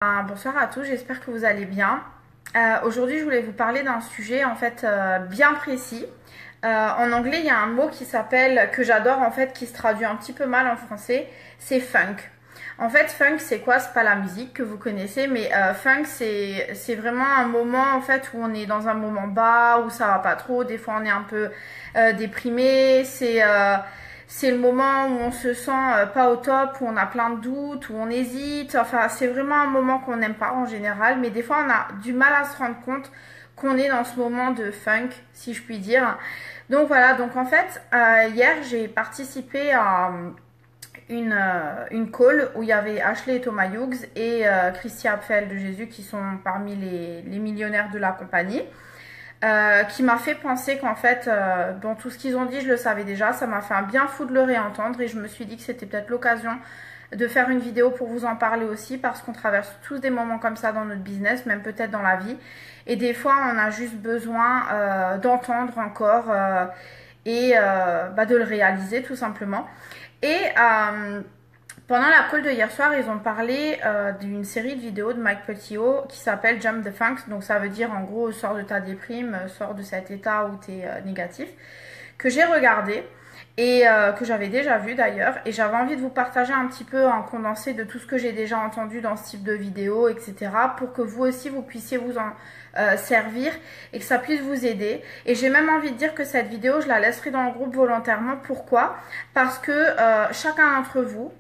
Bonsoir à tous, j'espère que vous allez bien. Aujourd'hui, je voulais vous parler d'un sujet en fait bien précis. En anglais, il y a un mot qui s'appelle, que j'adore en fait, qui se traduit un petit peu mal en français, c'est funk. En fait, funk, c'est quoi? C'est pas la musique que vous connaissez, mais funk, c'est vraiment un moment en fait où on est dans un moment bas, où ça va pas trop. Des fois, on est un peu déprimé. C'est le moment où on se sent pas au top, où on a plein de doutes, où on hésite. Enfin, c'est vraiment un moment qu'on n'aime pas en général, mais des fois, on a du mal à se rendre compte qu'on est dans ce moment de funk, si je puis dire. Donc voilà, donc en fait, hier, j'ai participé à une call où il y avait Ashley et Thomas Hughes et Christy Apfel de Jésus qui sont parmi les millionnaires de la compagnie. Qui m'a fait penser qu'en fait, dans tout ce qu'ils ont dit, je le savais déjà. Ça m'a fait un bien fou de le réentendre et je me suis dit que c'était peut-être l'occasion de faire une vidéo pour vous en parler aussi parce qu'on traverse tous des moments comme ça dans notre business, même peut-être dans la vie. Et des fois, on a juste besoin d'entendre encore de le réaliser tout simplement. Et pendant la call de hier soir, ils ont parlé d'une série de vidéos de Mike Petio qui s'appelle Jump the Funk. Donc ça veut dire en gros sors de ta déprime, sors de cet état où tu es négatif. Que j'ai regardé et que j'avais déjà vu d'ailleurs. Et j'avais envie de vous partager un petit peu un condensé de tout ce que j'ai déjà entendu dans ce type de vidéo, etc. Pour que vous aussi vous puissiez vous en servir et que ça puisse vous aider. Et j'ai même envie de dire que cette vidéo, je la laisserai dans le groupe volontairement. Pourquoi? Parce que chacun d'entre vous,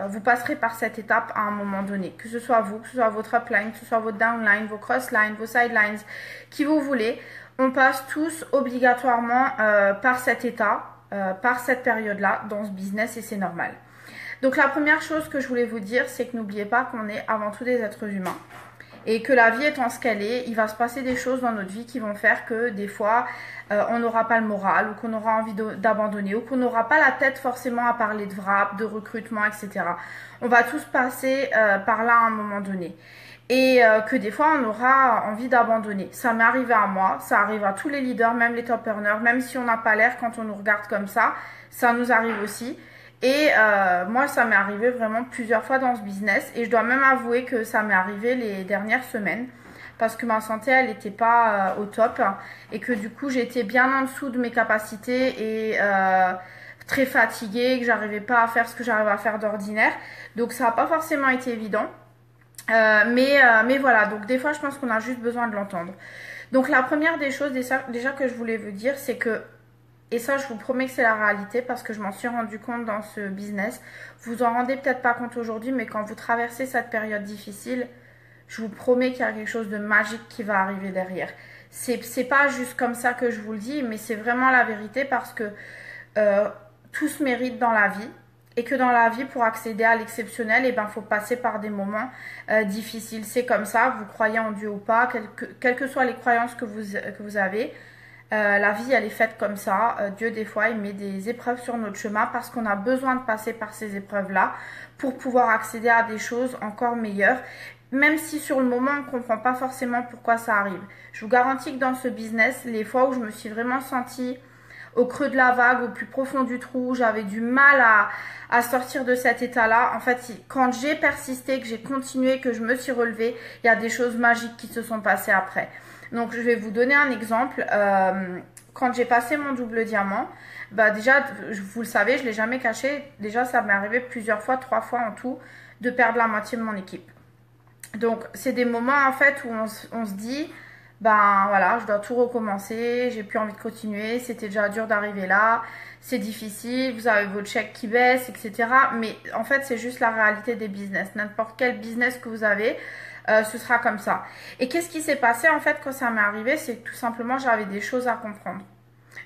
vous passerez par cette étape à un moment donné, que ce soit vous, que ce soit votre upline, que ce soit votre downline, vos crosslines, vos sidelines, qui vous voulez. On passe tous obligatoirement par cet état, par cette période-là dans ce business et c'est normal. Donc la première chose que je voulais vous dire, c'est que n'oubliez pas qu'on est avant tout des êtres humains et que la vie étant ce qu'elle est, il va se passer des choses dans notre vie qui vont faire que des fois on n'aura pas le moral ou qu'on aura envie d'abandonner ou qu'on n'aura pas la tête forcément à parler de wrap, de recrutement, etc. On va tous passer par là à un moment donné et que des fois on aura envie d'abandonner. Ça m'est arrivé à moi, ça arrive à tous les leaders, même les top earners, même si on n'a pas l'air quand on nous regarde comme ça nous arrive aussi. Et moi, ça m'est arrivé vraiment plusieurs fois dans ce business. Et je dois même avouer que ça m'est arrivé les dernières semaines. Parce que ma santé, elle n'était pas au top. Et que du coup, j'étais bien en dessous de mes capacités et très fatiguée. Que j'arrivais pas à faire ce que j'arrivais à faire d'ordinaire. Donc, ça n'a pas forcément été évident. Mais voilà, donc des fois, je pense qu'on a juste besoin de l'entendre. Donc, la première des choses déjà que je voulais vous dire, c'est que et ça, je vous promets que c'est la réalité parce que je m'en suis rendu compte dans ce business. Vous en rendez peut-être pas compte aujourd'hui, mais quand vous traversez cette période difficile, je vous promets qu'il y a quelque chose de magique qui va arriver derrière. C'est pas juste comme ça que je vous le dis, mais c'est vraiment la vérité parce que tout se mérite dans la vie. Et que dans la vie, pour accéder à l'exceptionnel, il faut passer par des moments difficiles. C'est comme ça, vous croyez en Dieu ou pas, quelles que soient les croyances que vous avez. La vie, elle est faite comme ça. Dieu, des fois, il met des épreuves sur notre chemin parce qu'on a besoin de passer par ces épreuves-là pour pouvoir accéder à des choses encore meilleures. Même si sur le moment, on ne comprend pas forcément pourquoi ça arrive. Je vous garantis que dans ce business, les fois où je me suis vraiment sentie au creux de la vague, au plus profond du trou, j'avais du mal à sortir de cet état-là. En fait, quand j'ai persisté, que j'ai continué, que je me suis relevée, il y a des choses magiques qui se sont passées après. Donc, je vais vous donner un exemple. Quand j'ai passé mon double diamant, déjà, vous le savez, je ne l'ai jamais caché. Déjà, ça m'est arrivé plusieurs fois, 3 fois en tout, de perdre la moitié de mon équipe. Donc, c'est des moments, en fait, où on se dit, voilà, je dois tout recommencer, j'ai plus envie de continuer, c'était déjà dur d'arriver là, c'est difficile, vous avez votre chèque qui baisse, etc. Mais en fait, c'est juste la réalité des business. N'importe quel business que vous avez, ce sera comme ça. Et qu'est-ce qui s'est passé en fait quand ça m'est arrivé? C'est que tout simplement j'avais des choses à comprendre.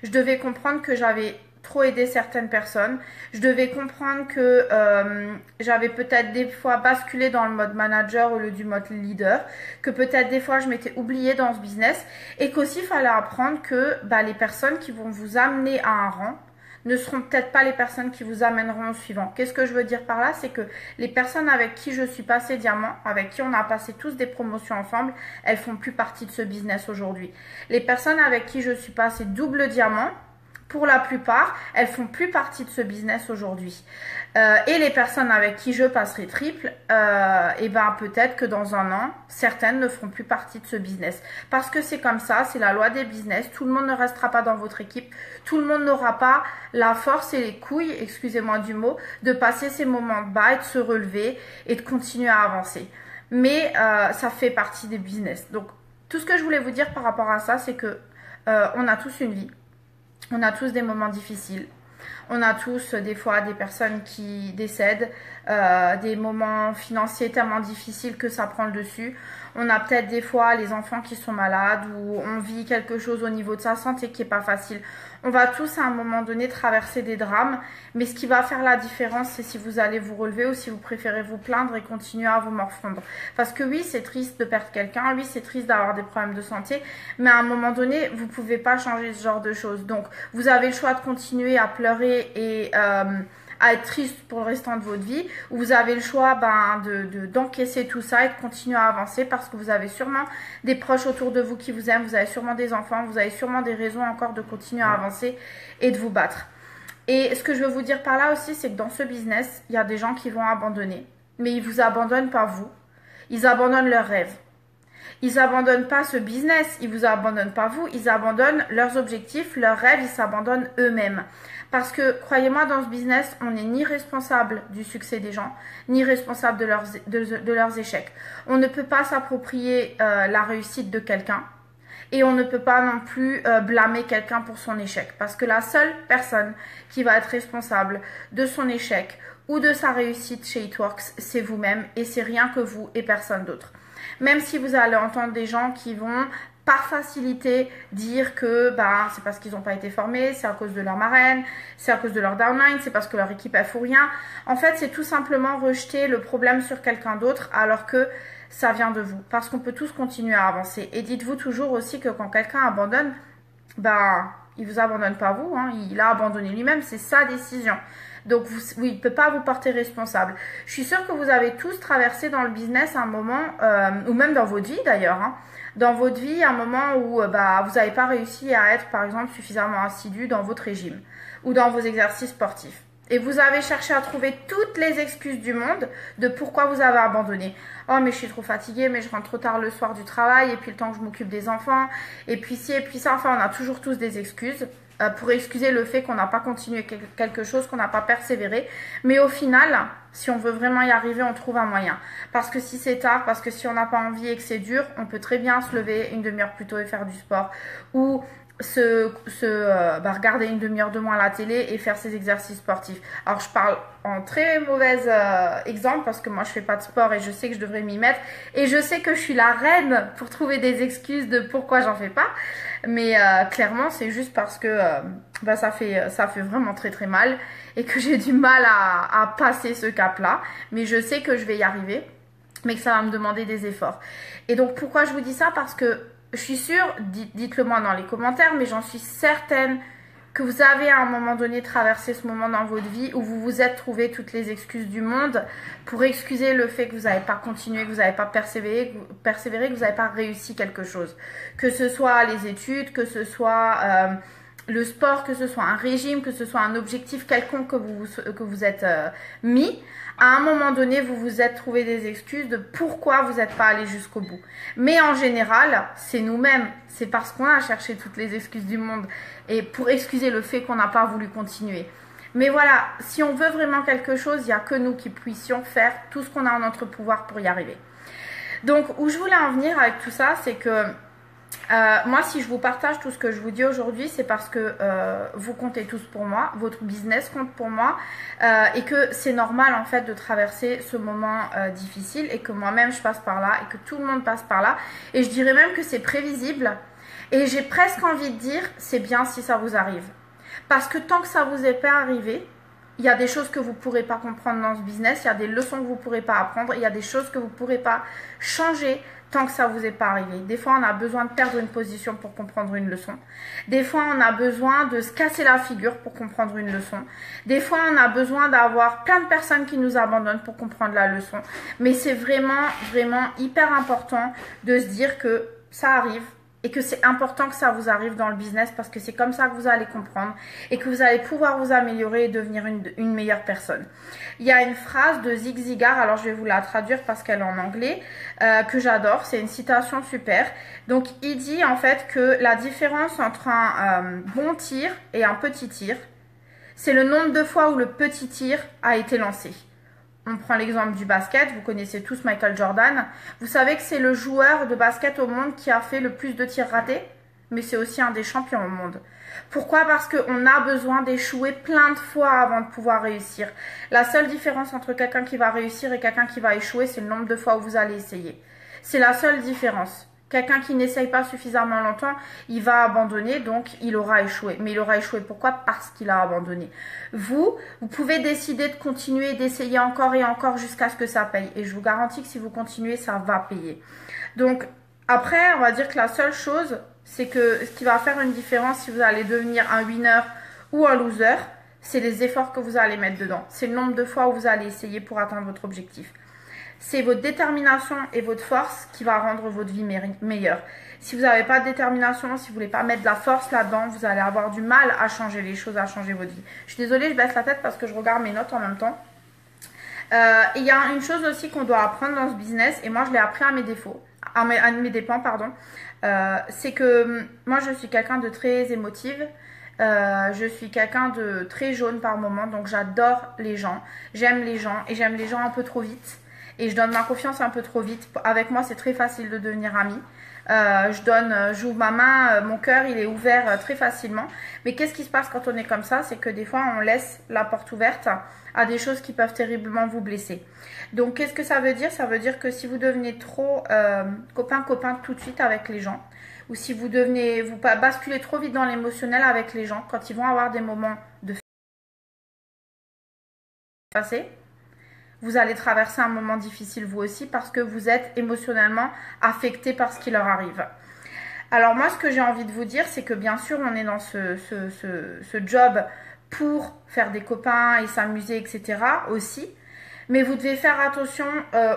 Je devais comprendre que j'avais trop aidé certaines personnes. Je devais comprendre que j'avais peut-être des fois basculé dans le mode manager au lieu du mode leader, que peut-être des fois je m'étais oubliée dans ce business et qu'aussi il fallait apprendre que les personnes qui vont vous amener à un rang ne seront peut-être pas les personnes qui vous amèneront au suivant. Qu'est-ce que je veux dire par là? C'est que les personnes avec qui je suis passée diamant, avec qui on a passé tous des promotions ensemble, elles font plus partie de ce business aujourd'hui. Les personnes avec qui je suis passée double diamant, pour la plupart, elles font plus partie de ce business aujourd'hui. Et les personnes avec qui je passerai triple, et ben peut-être que dans un an, certaines ne feront plus partie de ce business. Parce que c'est comme ça, c'est la loi des business. Tout le monde ne restera pas dans votre équipe. Tout le monde n'aura pas la force et les couilles, excusez-moi du mot, de passer ces moments de bas et de se relever et de continuer à avancer. Mais ça fait partie des business. Donc tout ce que je voulais vous dire par rapport à ça, c'est que on a tous une vie. On a tous des moments difficiles. On a tous des fois des personnes qui décèdent, des moments financiers tellement difficiles que ça prend le dessus. On a peut-être des fois les enfants qui sont malades ou on vit quelque chose au niveau de sa santé qui n'est pas facile. On va tous à un moment donné traverser des drames, mais ce qui va faire la différence, c'est si vous allez vous relever ou si vous préférez vous plaindre et continuer à vous morfondre. Parce que oui, c'est triste de perdre quelqu'un, oui, c'est triste d'avoir des problèmes de santé, mais à un moment donné, vous ne pouvez pas changer ce genre de choses. Donc, vous avez le choix de continuer à pleurer et à être triste pour le restant de votre vie, ou vous avez le choix d'encaisser tout ça et de continuer à avancer parce que vous avez sûrement des proches autour de vous qui vous aiment, vous avez sûrement des enfants, vous avez sûrement des raisons encore de continuer à avancer et de vous battre. Et ce que je veux vous dire par là aussi, c'est que dans ce business, il y a des gens qui vont abandonner, mais ils vous abandonnent pas vous, ils abandonnent leurs rêves. Ils abandonnent pas ce business, ils vous abandonnent pas vous, ils abandonnent leurs objectifs, leurs rêves, ils s'abandonnent eux-mêmes. Parce que, croyez-moi, dans ce business, on n'est ni responsable du succès des gens, ni responsable de leurs échecs. On ne peut pas s'approprier la réussite de quelqu'un et on ne peut pas non plus blâmer quelqu'un pour son échec. Parce que la seule personne qui va être responsable de son échec ou de sa réussite chez It Works, c'est vous-même et c'est rien que vous et personne d'autre. Même si vous allez entendre des gens qui vont par facilité dire que c'est parce qu'ils n'ont pas été formés, c'est à cause de leur marraine, c'est à cause de leur downline, c'est parce que leur équipe elle fout rien. En fait, c'est tout simplement rejeter le problème sur quelqu'un d'autre alors que ça vient de vous. Parce qu'on peut tous continuer à avancer. Et dites-vous toujours aussi que quand quelqu'un abandonne, il vous abandonne pas vous, hein, il a abandonné lui-même, c'est sa décision. Donc, oui, il ne peut pas vous porter responsable. Je suis sûre que vous avez tous traversé dans le business un moment, ou même dans votre vie d'ailleurs, hein, dans votre vie, un moment où vous n'avez pas réussi à être, par exemple, suffisamment assidu dans votre régime ou dans vos exercices sportifs. Et vous avez cherché à trouver toutes les excuses du monde de pourquoi vous avez abandonné. Oh, mais je suis trop fatiguée, mais je rentre trop tard le soir du travail, et puis le temps que je m'occupe des enfants, et puis ci, et puis ça. Enfin, on a toujours tous des excuses pour excuser le fait qu'on n'a pas continué quelque chose, qu'on n'a pas persévéré. Mais au final, si on veut vraiment y arriver, on trouve un moyen. Parce que si c'est tard, parce que si on n'a pas envie et que c'est dur, on peut très bien se lever une demi-heure plus tôt et faire du sport. Ou regarder une demi-heure de moins à la télé et faire ses exercices sportifs. Alors je parle en très mauvais exemple parce que moi je fais pas de sport et je sais que je devrais m'y mettre et je sais que je suis la reine pour trouver des excuses de pourquoi j'en fais pas, mais clairement c'est juste parce que ça fait vraiment très très mal et que j'ai du mal à passer ce cap là, mais je sais que je vais y arriver, mais que ça va me demander des efforts. Et donc pourquoi je vous dis ça? Parce que je suis sûre, dites-le moi dans les commentaires, mais j'en suis certaine que vous avez à un moment donné traversé ce moment dans votre vie où vous vous êtes trouvé toutes les excuses du monde pour excuser le fait que vous n'avez pas continué, que vous n'avez pas persévéré, que vous n'avez pas réussi quelque chose. Que ce soit les études, que ce soit le sport, que ce soit un régime, que ce soit un objectif quelconque que vous êtes mis. À un moment donné, vous vous êtes trouvé des excuses de pourquoi vous n'êtes pas allé jusqu'au bout. Mais en général, c'est nous-mêmes. C'est parce qu'on a cherché toutes les excuses du monde et pour excuser le fait qu'on n'a pas voulu continuer. Mais voilà, si on veut vraiment quelque chose, il n'y a que nous qui puissions faire tout ce qu'on a en notre pouvoir pour y arriver. Donc, où je voulais en venir avec tout ça, c'est que moi, si je vous partage tout ce que je vous dis aujourd'hui, c'est parce que vous comptez tous pour moi, votre business compte pour moi et que c'est normal en fait de traverser ce moment difficile et que moi-même je passe par là et que tout le monde passe par là. Et je dirais même que c'est prévisible et j'ai presque envie de dire c'est bien si ça vous arrive. Parce que tant que ça vous est pas arrivé, il y a des choses que vous ne pourrez pas comprendre dans ce business, il y a des leçons que vous ne pourrez pas apprendre, il y a des choses que vous ne pourrez pas changer tant que ça ne vous est pas arrivé. Des fois, on a besoin de perdre une position pour comprendre une leçon. Des fois, on a besoin de se casser la figure pour comprendre une leçon. Des fois, on a besoin d'avoir plein de personnes qui nous abandonnent pour comprendre la leçon. Mais c'est vraiment, vraiment hyper important de se dire que ça arrive. et que c'est important que ça vous arrive dans le business parce que c'est comme ça que vous allez comprendre et que vous allez pouvoir vous améliorer et devenir une meilleure personne. Il y a une phrase de Zig Ziglar, alors je vais vous la traduire parce qu'elle est en anglais, que j'adore, c'est une citation super. Donc il dit en fait que la différence entre un bon tir et un petit tir, c'est le nombre de fois où le petit tir a été lancé. On prend l'exemple du basket, vous connaissez tous Michael Jordan. Vous savez que c'est le joueur de basket au monde qui a fait le plus de tirs ratés, mais c'est aussi un des champions au monde. Pourquoi? Parce qu'on a besoin d'échouer plein de fois avant de pouvoir réussir. La seule différence entre quelqu'un qui va réussir et quelqu'un qui va échouer, c'est le nombre de fois où vous allez essayer. C'est la seule différence. Quelqu'un qui n'essaye pas suffisamment longtemps, il va abandonner, donc il aura échoué. Mais il aura échoué pourquoi? Parce qu'il a abandonné. Vous pouvez décider de continuer, d'essayer encore et encore jusqu'à ce que ça paye. Et je vous garantis que si vous continuez, ça va payer. Donc après, on va dire que la seule chose, c'est que ce qui va faire une différence si vous allez devenir un winner ou un loser, c'est les efforts que vous allez mettre dedans. C'est le nombre de fois où vous allez essayer pour atteindre votre objectif. C'est votre détermination et votre force qui va rendre votre vie meilleure. Si vous n'avez pas de détermination, si vous ne voulez pas mettre de la force là-dedans, vous allez avoir du mal à changer les choses, à changer votre vie. Je suis désolée, je baisse la tête parce que je regarde mes notes en même temps. Il y a une chose aussi qu'on doit apprendre dans ce business, et moi je l'ai appris à mes défauts, à mes dépens, pardon. C'est que moi je suis quelqu'un de très émotive. Je suis quelqu'un de très jaune par moment, donc j'adore les gens. J'aime les gens et j'aime les gens un peu trop vite. Et je donne ma confiance un peu trop vite. Avec moi, c'est très facile de devenir ami. J'ouvre ma main, mon cœur, il est ouvert très facilement. Mais qu'est-ce qui se passe quand on est comme ça? C'est que des fois, on laisse la porte ouverte à des choses qui peuvent terriblement vous blesser. Donc, qu'est-ce que ça veut dire? Ça veut dire que si vous devenez trop copain-copain tout de suite avec les gens, ou si vous basculez trop vite dans l'émotionnel avec les gens, quand ils vont avoir des moments de passer, vous allez traverser un moment difficile vous aussi parce que vous êtes émotionnellement affecté par ce qui leur arrive. Alors moi, ce que j'ai envie de vous dire, c'est que bien sûr, on est dans ce job pour faire des copains et s'amuser, etc. aussi. Mais vous devez faire attention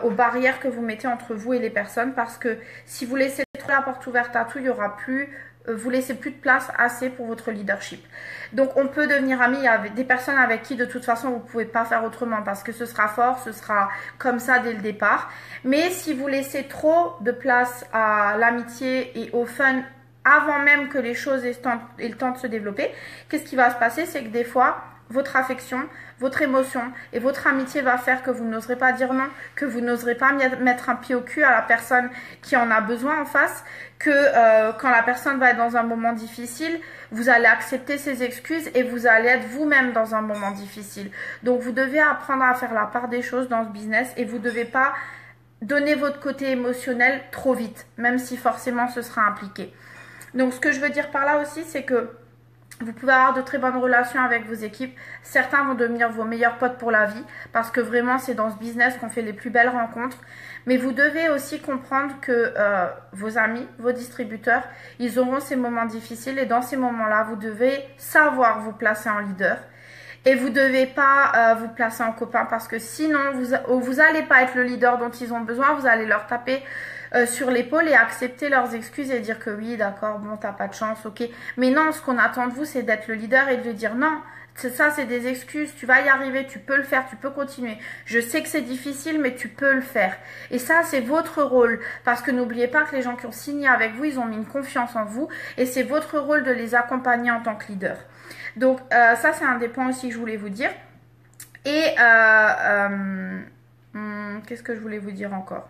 aux barrières que vous mettez entre vous et les personnes parce que si vous laissez trop la porte ouverte à tout, il y aura plus... vous laissez plus de place assez pour votre leadership. Donc on peut devenir ami avec des personnes avec qui de toute façon vous ne pouvez pas faire autrement parce que ce sera fort, ce sera comme ça dès le départ. Mais si vous laissez trop de place à l'amitié et au fun avant même que les choses aient le temps de se développer, qu'est-ce qui va se passer? C'est que des fois, votre affection, votre émotion et votre amitié va faire que vous n'oserez pas dire non, que vous n'oserez pas mettre un pied au cul à la personne qui en a besoin en face, que quand la personne va être dans un moment difficile, vous allez accepter ses excuses et vous allez être vous-même dans un moment difficile. Donc vous devez apprendre à faire la part des choses dans ce business et vous ne devez pas donner votre côté émotionnel trop vite, même si forcément ce sera impliqué. Donc ce que je veux dire par là aussi, c'est que vous pouvez avoir de très bonnes relations avec vos équipes. Certains vont devenir vos meilleurs potes pour la vie parce que vraiment c'est dans ce business qu'on fait les plus belles rencontres. Mais vous devez aussi comprendre que vos amis, vos distributeurs, ils auront ces moments difficiles et dans ces moments-là, vous devez savoir vous placer en leader. Et vous ne devez pas vous placer en copain parce que sinon, vous n'allez pas être le leader dont ils ont besoin. Vous allez leur taper sur l'épaule et accepter leurs excuses et dire que oui, d'accord, bon, t'as pas de chance, ok. Mais non, ce qu'on attend de vous, c'est d'être le leader et de dire non, ça, c'est des excuses, tu vas y arriver, tu peux le faire, tu peux continuer. Je sais que c'est difficile, mais tu peux le faire. Et ça, c'est votre rôle parce que n'oubliez pas que les gens qui ont signé avec vous, ils ont mis une confiance en vous et c'est votre rôle de les accompagner en tant que leader. Donc ça c'est un des points aussi que je voulais vous dire. Et qu'est-ce que je voulais vous dire encore?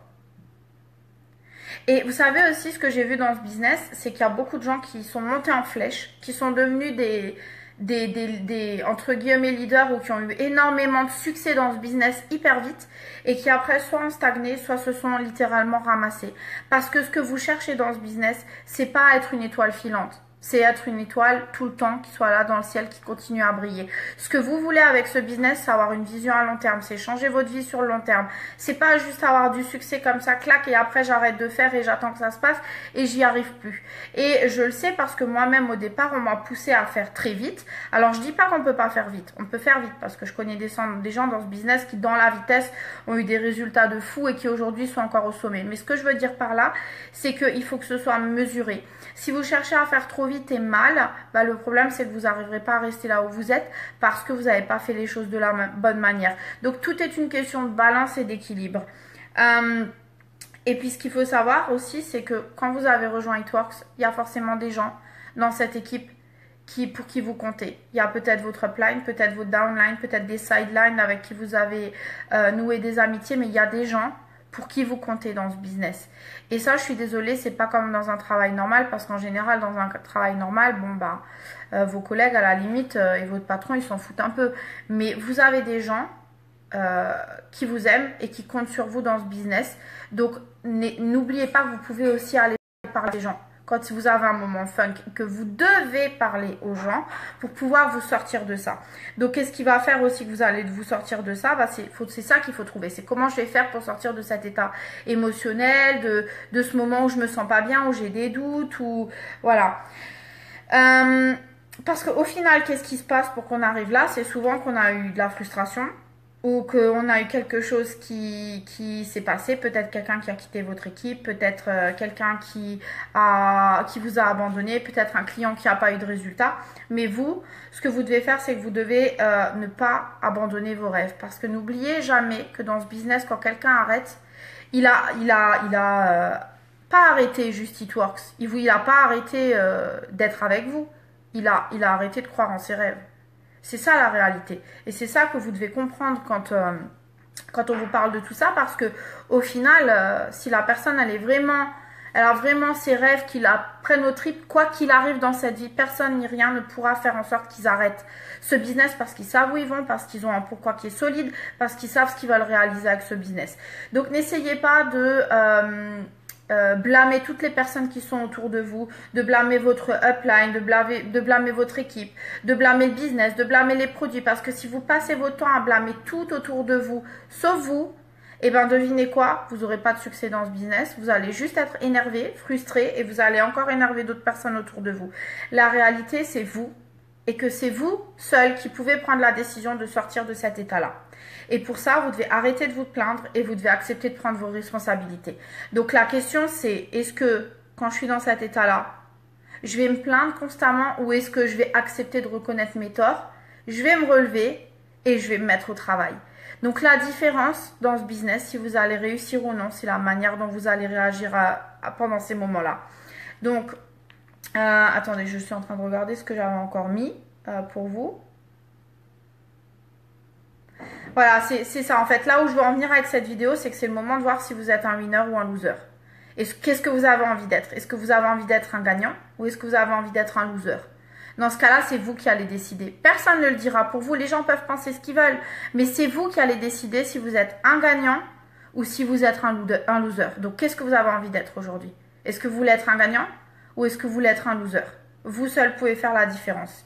Et vous savez aussi ce que j'ai vu dans ce business, c'est qu'il y a beaucoup de gens qui sont montés en flèche, qui sont devenus des entre guillemets leaders ou qui ont eu énormément de succès dans ce business hyper vite et qui après soit ont stagné, soit se sont littéralement ramassés. Parce que ce que vous cherchez dans ce business, c'est pas être une étoile filante. C'est être une étoile tout le temps, qui soit là dans le ciel, qui continue à briller. Ce que vous voulez avec ce business, c'est avoir une vision à long terme, c'est changer votre vie sur le long terme. C'est pas juste avoir du succès comme ça, clac, et après j'arrête de faire et j'attends que ça se passe et j'y arrive plus. Et je le sais parce que moi-même au départ, on m'a poussé à faire très vite. Alors je dis pas qu'on peut pas faire vite, on peut faire vite parce que je connais des gens dans ce business qui dans la vitesse ont eu des résultats de fou et qui aujourd'hui sont encore au sommet. Mais ce que je veux dire par là, c'est qu'il faut que ce soit mesuré. Si vous cherchez à faire trop vite et mal, bah le problème c'est que vous n'arriverez pas à rester là où vous êtes parce que vous n'avez pas fait les choses de la bonne manière. Donc tout est une question de balance et d'équilibre. Et puis ce qu'il faut savoir aussi, c'est que quand vous avez rejoint It Works, il y a forcément des gens dans cette équipe pour qui vous comptez. Il y a peut-être votre upline, peut-être votre downline, peut-être des sidelines avec qui vous avez noué des amitiés, mais il y a des gens pour qui vous comptez dans ce business. Et ça, je suis désolée, c'est pas comme dans un travail normal, parce qu'en général, dans un travail normal, bon bah, vos collègues à la limite et votre patron, ils s'en foutent un peu. Mais vous avez des gens qui vous aiment et qui comptent sur vous dans ce business. Donc, n'oubliez pas que vous pouvez aussi aller parler des gens. Quand vous avez un moment funk, que vous devez parler aux gens pour pouvoir vous sortir de ça. Donc, qu'est-ce qui va faire aussi que vous allez vous sortir de ça? Bah, c'est ça qu'il faut trouver. C'est comment je vais faire pour sortir de cet état émotionnel, de ce moment où je me sens pas bien, où j'ai des doutes, ou voilà. Parce qu'au final, qu'est-ce qui se passe pour qu'on arrive là? C'est souvent qu'on a eu de la frustration, ou qu'on a eu quelque chose qui s'est passé, peut-être quelqu'un qui a quitté votre équipe, peut-être quelqu'un qui vous a abandonné, peut-être un client qui n'a pas eu de résultat. Mais vous, ce que vous devez faire, c'est que vous devez ne pas abandonner vos rêves. Parce que n'oubliez jamais que dans ce business, quand quelqu'un arrête, il a pas arrêté juste It Works. Il n'a pas arrêté d'être avec vous. Il a arrêté de croire en ses rêves. C'est ça la réalité. Et c'est ça que vous devez comprendre quand on vous parle de tout ça, parce que au final, si la personne elle a vraiment ses rêves qui la prennent au trip, quoi qu'il arrive dans cette vie, personne ni rien ne pourra faire en sorte qu'ils arrêtent ce business parce qu'ils savent où ils vont, parce qu'ils ont un pourquoi qui est solide, parce qu'ils savent ce qu'ils veulent réaliser avec ce business. Donc n'essayez pas de blâmer toutes les personnes qui sont autour de vous, de blâmer votre upline, de blâmer votre équipe, de blâmer le business, de blâmer les produits, parce que si vous passez votre temps à blâmer tout autour de vous, sauf vous, et bien devinez quoi, vous n'aurez pas de succès dans ce business, vous allez juste être énervé, frustré, et vous allez encore énerver d'autres personnes autour de vous. La réalité, c'est vous, et que c'est vous seul qui pouvez prendre la décision de sortir de cet état-là. Et pour ça, vous devez arrêter de vous plaindre et vous devez accepter de prendre vos responsabilités. Donc la question c'est, est-ce que quand je suis dans cet état-là, je vais me plaindre constamment ou est-ce que je vais accepter de reconnaître mes torts, je vais me relever et je vais me mettre au travail. Donc la différence dans ce business, si vous allez réussir ou non, c'est la manière dont vous allez réagir pendant ces moments-là. Donc, attendez, je suis en train de regarder ce que j'avais encore mis pour vous. Voilà, c'est ça en fait. Là où je veux en venir avec cette vidéo, c'est que c'est le moment de voir si vous êtes un winner ou un loser. Qu'est-ce que vous avez envie d'être? Est-ce que vous avez envie d'être un gagnant ou est-ce que vous avez envie d'être un loser? Dans ce cas-là, c'est vous qui allez décider. Personne ne le dira pour vous. Les gens peuvent penser ce qu'ils veulent, mais c'est vous qui allez décider si vous êtes un gagnant ou si vous êtes un loser. Donc, qu'est-ce que vous avez envie d'être aujourd'hui? Est-ce que vous voulez être un gagnant ou est-ce que vous voulez être un loser? Vous seul pouvez faire la différence.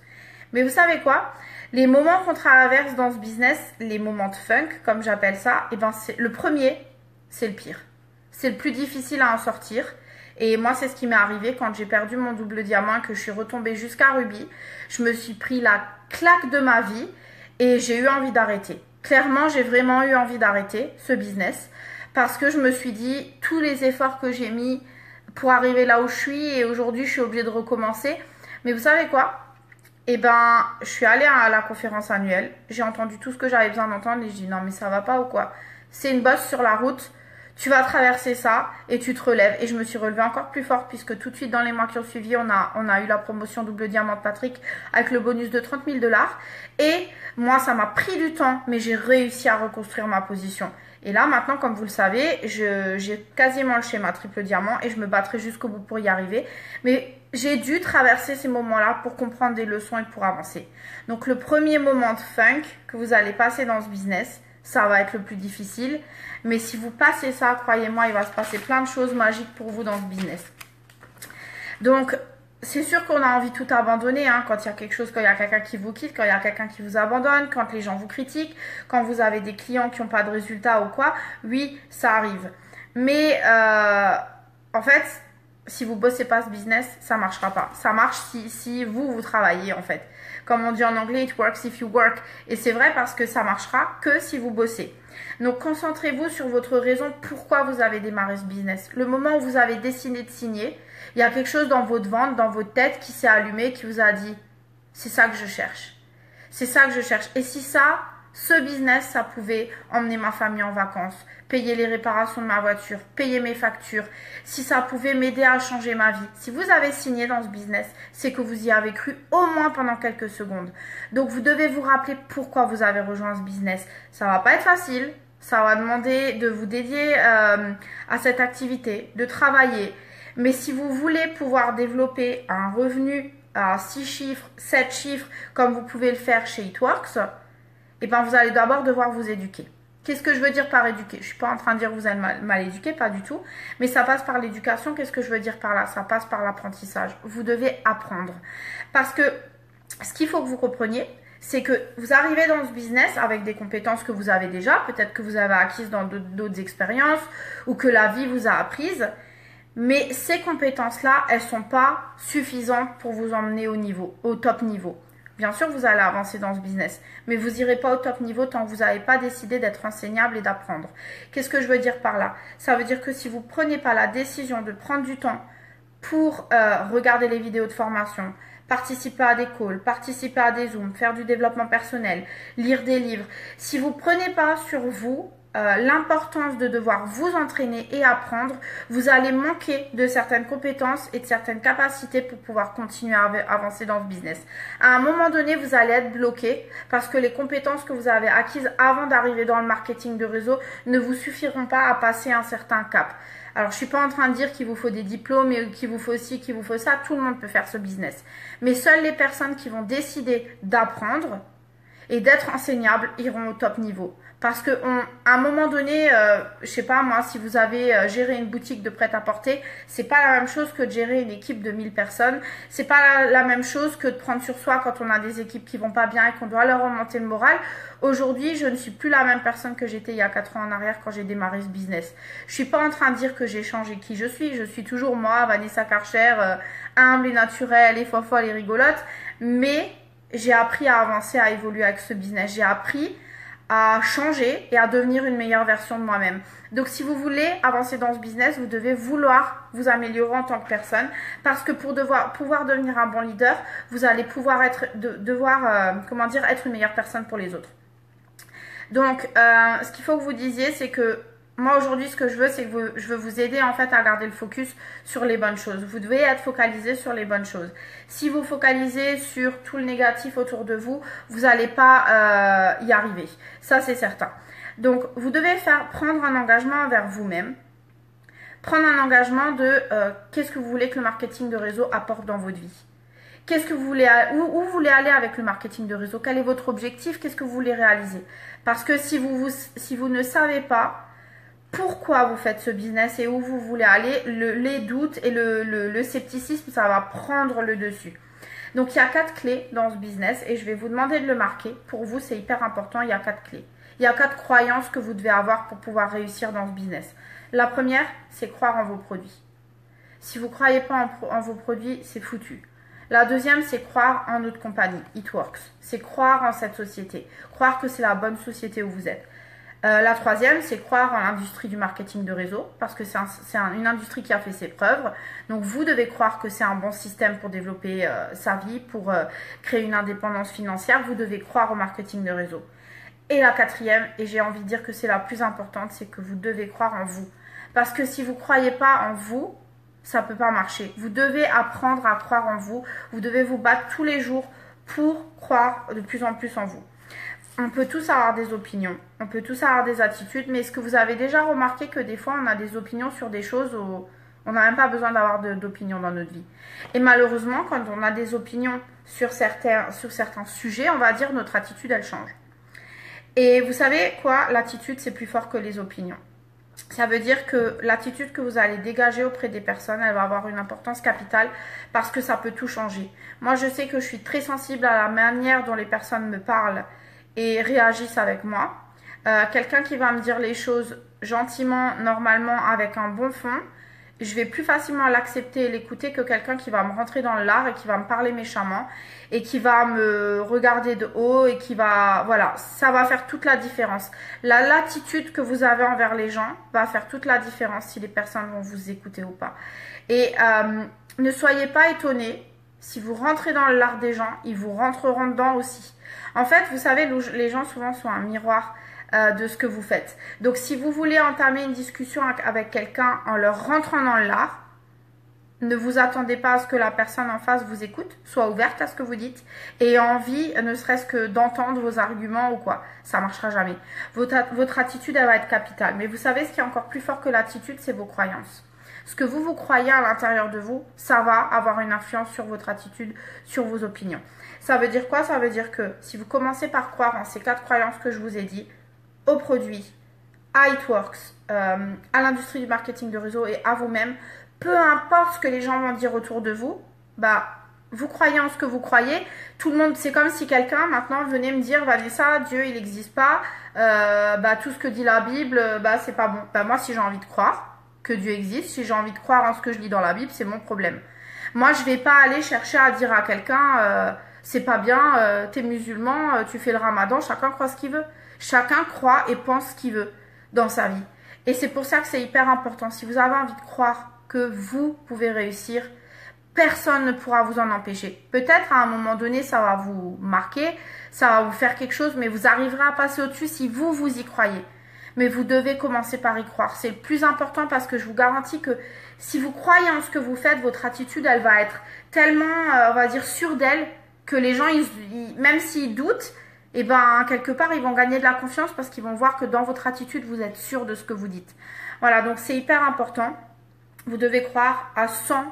Mais vous savez quoi? Les moments qu'on traverse dans ce business, les moments de funk, comme j'appelle ça, et ben le premier, c'est le pire. C'est le plus difficile à en sortir. Et moi, c'est ce qui m'est arrivé quand j'ai perdu mon double diamant, que je suis retombée jusqu'à Ruby. Je me suis pris la claque de ma vie et j'ai eu envie d'arrêter. Clairement, j'ai vraiment eu envie d'arrêter ce business parce que je me suis dit, tous les efforts que j'ai mis pour arriver là où je suis et aujourd'hui, je suis obligée de recommencer. Mais vous savez quoi? Eh ben, je suis allée à la conférence annuelle, j'ai entendu tout ce que j'avais besoin d'entendre et je dis non mais ça va pas ou quoi? C'est une bosse sur la route, tu vas traverser ça et tu te relèves. Et je me suis relevée encore plus forte puisque tout de suite dans les mois qui ont suivi, on a eu la promotion double diamant de Patrick avec le bonus de 30 000 $. Et moi, ça m'a pris du temps, mais j'ai réussi à reconstruire ma position. Et là, maintenant, comme vous le savez, j'ai quasiment le schéma triple diamant et je me battrai jusqu'au bout pour y arriver. Mais j'ai dû traverser ces moments-là pour comprendre des leçons et pour avancer. Donc, le premier moment de funk que vous allez passer dans ce business, ça va être le plus difficile. Mais si vous passez ça, croyez-moi, il va se passer plein de choses magiques pour vous dans ce business. Donc, c'est sûr qu'on a envie de tout abandonner, hein, quand il y a quelque chose, quand il y a quelqu'un qui vous quitte, quand il y a quelqu'un qui vous abandonne, quand les gens vous critiquent, quand vous avez des clients qui n'ont pas de résultats ou quoi. Oui, ça arrive. Mais en fait, si vous bossez pas ce business, ça marchera pas. Ça marche si vous travaillez en fait. Comme on dit en anglais, it works if you work. Et c'est vrai parce que ça marchera que si vous bossez. Donc concentrez-vous sur votre raison pourquoi vous avez démarré ce business. Le moment où vous avez décidé de signer, il y a quelque chose dans votre ventre, dans votre tête qui s'est allumé, qui vous a dit « c'est ça que je cherche ». C'est ça que je cherche. Et si ça, ce business, ça pouvait emmener ma famille en vacances, payer les réparations de ma voiture, payer mes factures, si ça pouvait m'aider à changer ma vie. Si vous avez signé dans ce business, c'est que vous y avez cru au moins pendant quelques secondes. Donc vous devez vous rappeler pourquoi vous avez rejoint ce business. Ça va pas être facile, ça va demander de vous dédier à cette activité, de travailler. Mais si vous voulez pouvoir développer un revenu à 6 chiffres, 7 chiffres, comme vous pouvez le faire chez It Works, eh ben vous allez d'abord devoir vous éduquer. Qu'est-ce que je veux dire par éduquer? Je ne suis pas en train de dire que vous êtes mal éduqué, pas du tout. Mais ça passe par l'éducation. Qu'est-ce que je veux dire par là? Ça passe par l'apprentissage. Vous devez apprendre. Parce que ce qu'il faut que vous compreniez, c'est que vous arrivez dans ce business avec des compétences que vous avez déjà, peut-être que vous avez acquises dans d'autres expériences ou que la vie vous a apprises. Mais ces compétences-là, elles ne sont pas suffisantes pour vous emmener au top niveau. Bien sûr, vous allez avancer dans ce business, mais vous n'irez pas au top niveau tant que vous n'avez pas décidé d'être enseignable et d'apprendre. Qu'est-ce que je veux dire par là? Ça veut dire que si vous ne prenez pas la décision de prendre du temps pour regarder les vidéos de formation, participer à des calls, participer à des Zooms, faire du développement personnel, lire des livres, si vous ne prenez pas sur vous l'importance de devoir vous entraîner et apprendre, vous allez manquer de certaines compétences et de certaines capacités pour pouvoir continuer à avancer dans ce business. À un moment donné, vous allez être bloqué parce que les compétences que vous avez acquises avant d'arriver dans le marketing de réseau ne vous suffiront pas à passer un certain cap. Alors, je suis pas en train de dire qu'il vous faut des diplômes et qu'il vous faut ci, qu'il vous faut ça. Tout le monde peut faire ce business. Mais seules les personnes qui vont décider d'apprendre et d'être enseignables iront au top niveau. Parce qu'à un moment donné, je sais pas moi, si vous avez géré une boutique de prêt-à-porter, c'est pas la même chose que de gérer une équipe de 1000 personnes. C'est pas la même chose que de prendre sur soi quand on a des équipes qui vont pas bien et qu'on doit leur remonter le moral. Aujourd'hui, je ne suis plus la même personne que j'étais il y a 4 ans en arrière quand j'ai démarré ce business. Je suis pas en train de dire que j'ai changé qui je suis. Je suis toujours moi, Vanessa Karcher, humble et naturelle et folle et rigolote. Mais j'ai appris à avancer, à évoluer avec ce business. J'ai appris à changer et à devenir une meilleure version de moi-même. Donc si vous voulez avancer dans ce business, vous devez vouloir vous améliorer en tant que personne parce que pour pouvoir devenir un bon leader, vous allez pouvoir être une meilleure personne pour les autres. Donc ce qu'il faut que vous disiez, c'est que moi aujourd'hui ce que je veux, c'est que je veux vous aider en fait à garder le focus sur les bonnes choses. Vous devez être focalisé sur les bonnes choses. Si vous focalisez sur tout le négatif autour de vous, vous n'allez pas y arriver. Ça c'est certain. Donc vous devez prendre un engagement envers vous-même. Prendre un engagement de qu'est-ce que vous voulez que le marketing de réseau apporte dans votre vie. Qu'est-ce que vous voulez, où vous voulez aller avec le marketing de réseau? Quel est votre objectif? Qu'est-ce que vous voulez réaliser? Parce que si vous ne savez pas pourquoi vous faites ce business et où vous voulez aller, les doutes et le scepticisme, ça va prendre le dessus. Donc, il y a 4 clés dans ce business et je vais vous demander de le marquer. Pour vous, c'est hyper important, il y a 4 clés. Il y a 4 croyances que vous devez avoir pour pouvoir réussir dans ce business. La première, c'est croire en vos produits. Si vous ne croyez pas en vos produits, c'est foutu. La deuxième, c'est croire en notre compagnie, It Works. C'est croire en cette société. Croire que c'est la bonne société où vous êtes. La troisième, c'est croire en l'industrie du marketing de réseau parce que c'est une industrie qui a fait ses preuves. Donc, vous devez croire que c'est un bon système pour développer sa vie, pour créer une indépendance financière. Vous devez croire au marketing de réseau. Et la quatrième, et j'ai envie de dire que c'est la plus importante, c'est que vous devez croire en vous. Parce que si vous ne croyez pas en vous, ça ne peut pas marcher. Vous devez apprendre à croire en vous. Vous devez vous battre tous les jours pour croire de plus en plus en vous. On peut tous avoir des opinions, on peut tous avoir des attitudes, mais est-ce que vous avez déjà remarqué que des fois on a des opinions sur des choses où on n'a même pas besoin d'avoir d'opinion dans notre vie? Et malheureusement, quand on a des opinions sur certains sujets, on va dire notre attitude elle change. Et vous savez quoi? L'attitude c'est plus fort que les opinions. Ça veut dire que l'attitude que vous allez dégager auprès des personnes, elle va avoir une importance capitale parce que ça peut tout changer. Moi, je sais que je suis très sensible à la manière dont les personnes me parlent et réagissent avec moi. Quelqu'un qui va me dire les choses gentiment, normalement, avec un bon fond, je vais plus facilement l'accepter et l'écouter que quelqu'un qui va me rentrer dans le lard et qui va me parler méchamment et qui va me regarder de haut et qui va, voilà, ça va faire toute la différence. La latitude que vous avez envers les gens va faire toute la différence si les personnes vont vous écouter ou pas. Et ne soyez pas étonnés, si vous rentrez dans le lard des gens, ils vous rentreront dedans aussi. En fait, vous savez, les gens souvent sont un miroir de ce que vous faites. Donc, si vous voulez entamer une discussion avec quelqu'un en leur rentrant dans le lard, ne vous attendez pas à ce que la personne en face vous écoute, soit ouverte à ce que vous dites et ait envie, ne serait-ce que d'entendre vos arguments ou quoi. Ça marchera jamais. Votre attitude, elle va être capitale. Mais vous savez, ce qui est encore plus fort que l'attitude, c'est vos croyances. Ce que vous croyez à l'intérieur de vous, ça va avoir une influence sur votre attitude, sur vos opinions. Ça veut dire quoi? Ça veut dire que si vous commencez par croire en ces 4 croyances que je vous ai dit, aux produits, à It Works, à l'industrie du marketing de réseau et à vous-même, peu importe ce que les gens vont dire autour de vous, bah, vous croyez en ce que vous croyez. Tout le monde, c'est comme si quelqu'un maintenant venait me dire, Vanessa, Dieu, il n'existe pas, bah, tout ce que dit la Bible, bah, c'est pas bon. Bah, moi, si j'ai envie de croire que Dieu existe, si j'ai envie de croire en ce que je lis dans la Bible, c'est mon problème. Moi, je vais pas aller chercher à dire à quelqu'un, c'est pas bien, t'es musulman, tu fais le ramadan, chacun croit ce qu'il veut. Chacun croit et pense ce qu'il veut dans sa vie. Et c'est pour ça que c'est hyper important. Si vous avez envie de croire que vous pouvez réussir, personne ne pourra vous en empêcher. Peut-être à un moment donné, ça va vous marquer, ça va vous faire quelque chose, mais vous arriverez à passer au-dessus si vous y croyez. Mais vous devez commencer par y croire. C'est le plus important parce que je vous garantis que si vous croyez en ce que vous faites, votre attitude, elle va être tellement, on va dire, sûre d'elle que les gens, même s'ils doutent, et ben quelque part ils vont gagner de la confiance parce qu'ils vont voir que dans votre attitude vous êtes sûr de ce que vous dites. Voilà, donc c'est hyper important. Vous devez croire à 100%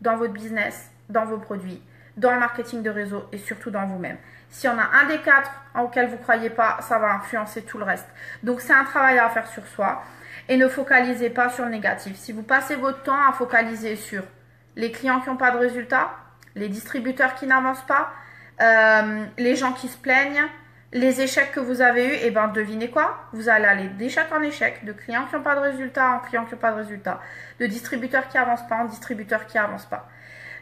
dans votre business, dans vos produits, dans le marketing de réseau et surtout dans vous-même. S'il y en a un des 4 auquel vous ne croyez pas, ça va influencer tout le reste. Donc c'est un travail à faire sur soi et ne focalisez pas sur le négatif. Si vous passez votre temps à focaliser sur les clients qui n'ont pas de résultats, les distributeurs qui n'avancent pas, les gens qui se plaignent, les échecs que vous avez eus, et ben devinez quoi? Vous allez aller d'échec en échec, de clients qui n'ont pas de résultats en clients qui n'ont pas de résultats, de distributeurs qui avancent pas en distributeurs qui avancent pas.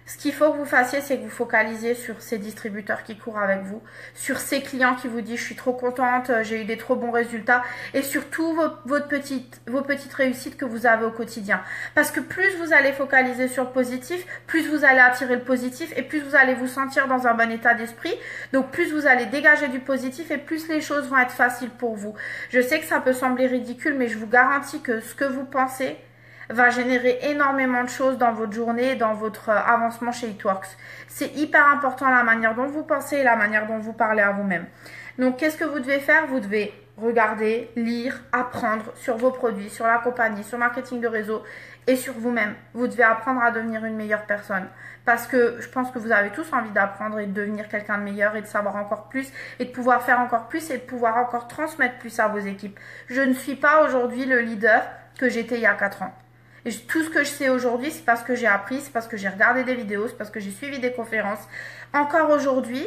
Ce qu'il faut que vous fassiez, c'est que vous focalisiez sur ces distributeurs qui courent avec vous, sur ces clients qui vous disent je suis trop contente, j'ai eu des trop bons résultats et surtout vos petites réussites que vous avez au quotidien. Parce que plus vous allez focaliser sur le positif, plus vous allez attirer le positif et plus vous allez vous sentir dans un bon état d'esprit. Donc plus vous allez dégager du positif et plus les choses vont être faciles pour vous. Je sais que ça peut sembler ridicule, mais je vous garantis que ce que vous pensez va générer énormément de choses dans votre journée, dans votre avancement chez It Works. C'est hyper important la manière dont vous pensez et la manière dont vous parlez à vous-même. Donc, qu'est-ce que vous devez faire? Vous devez regarder, lire, apprendre sur vos produits, sur la compagnie, sur le marketing de réseau et sur vous-même. Vous devez apprendre à devenir une meilleure personne. Parce que je pense que vous avez tous envie d'apprendre et de devenir quelqu'un de meilleur et de savoir encore plus et de pouvoir faire encore plus et de pouvoir encore transmettre plus à vos équipes. Je ne suis pas aujourd'hui le leader que j'étais il y a 4 ans. Et tout ce que je sais aujourd'hui, c'est parce que j'ai appris, c'est parce que j'ai regardé des vidéos, c'est parce que j'ai suivi des conférences. Encore aujourd'hui,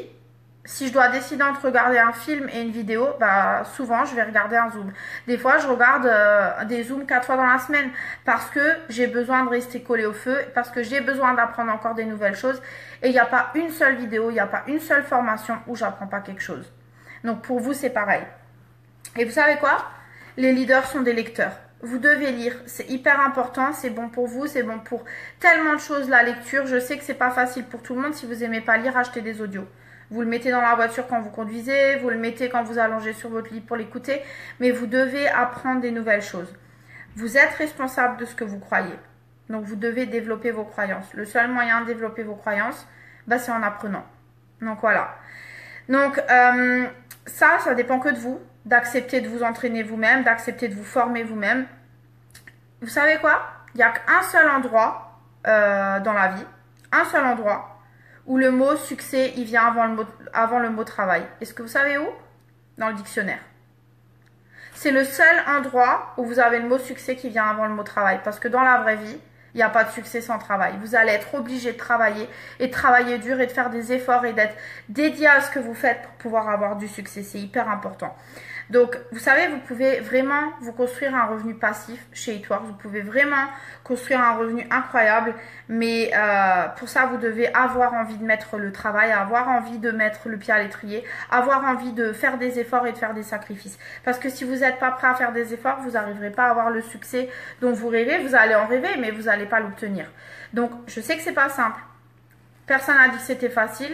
si je dois décider entre regarder un film et une vidéo, bah souvent je vais regarder un zoom. Des fois, je regarde des zooms 4 fois dans la semaine parce que j'ai besoin de rester collé au feu, parce que j'ai besoin d'apprendre encore des nouvelles choses. Et il n'y a pas une seule vidéo, il n'y a pas une seule formation où j'apprends pas quelque chose. Donc pour vous, c'est pareil. Et vous savez quoi? Les leaders sont des lecteurs. Vous devez lire, c'est hyper important, c'est bon pour vous, c'est bon pour tellement de choses la lecture. Je sais que c'est pas facile pour tout le monde. Si vous aimez pas lire, achetez des audios. Vous le mettez dans la voiture quand vous conduisez, vous le mettez quand vous allongez sur votre lit pour l'écouter, mais vous devez apprendre des nouvelles choses. Vous êtes responsable de ce que vous croyez. Donc vous devez développer vos croyances. Le seul moyen de développer vos croyances, bah, c'est en apprenant. Donc voilà. Donc ça dépend que de vous, d'accepter de vous entraîner vous-même, d'accepter de vous former vous-même. Vous savez quoi? Il n'y a qu'un seul endroit dans la vie, un seul endroit où le mot succès, il vient avant le mot travail. Est-ce que vous savez où? Dans le dictionnaire. c'est le seul endroit où vous avez le mot succès qui vient avant le mot travail. Parce que dans la vraie vie, il n'y a pas de succès sans travail. Vous allez être obligé de travailler et de travailler dur et de faire des efforts et d'être dédié à ce que vous faites pour pouvoir avoir du succès. C'est hyper important. Donc, vous savez, vous pouvez vraiment vous construire un revenu passif chez Eatworks. Vous pouvez vraiment construire un revenu incroyable. Mais pour ça, vous devez avoir envie de mettre le travail, avoir envie de mettre le pied à l'étrier, avoir envie de faire des efforts et de faire des sacrifices. Parce que si vous n'êtes pas prêt à faire des efforts, vous n'arriverez pas à avoir le succès dont vous rêvez. Vous allez en rêver, mais vous n'allez pas l'obtenir. Donc, je sais que c'est pas simple. Personne n'a dit que c'était facile.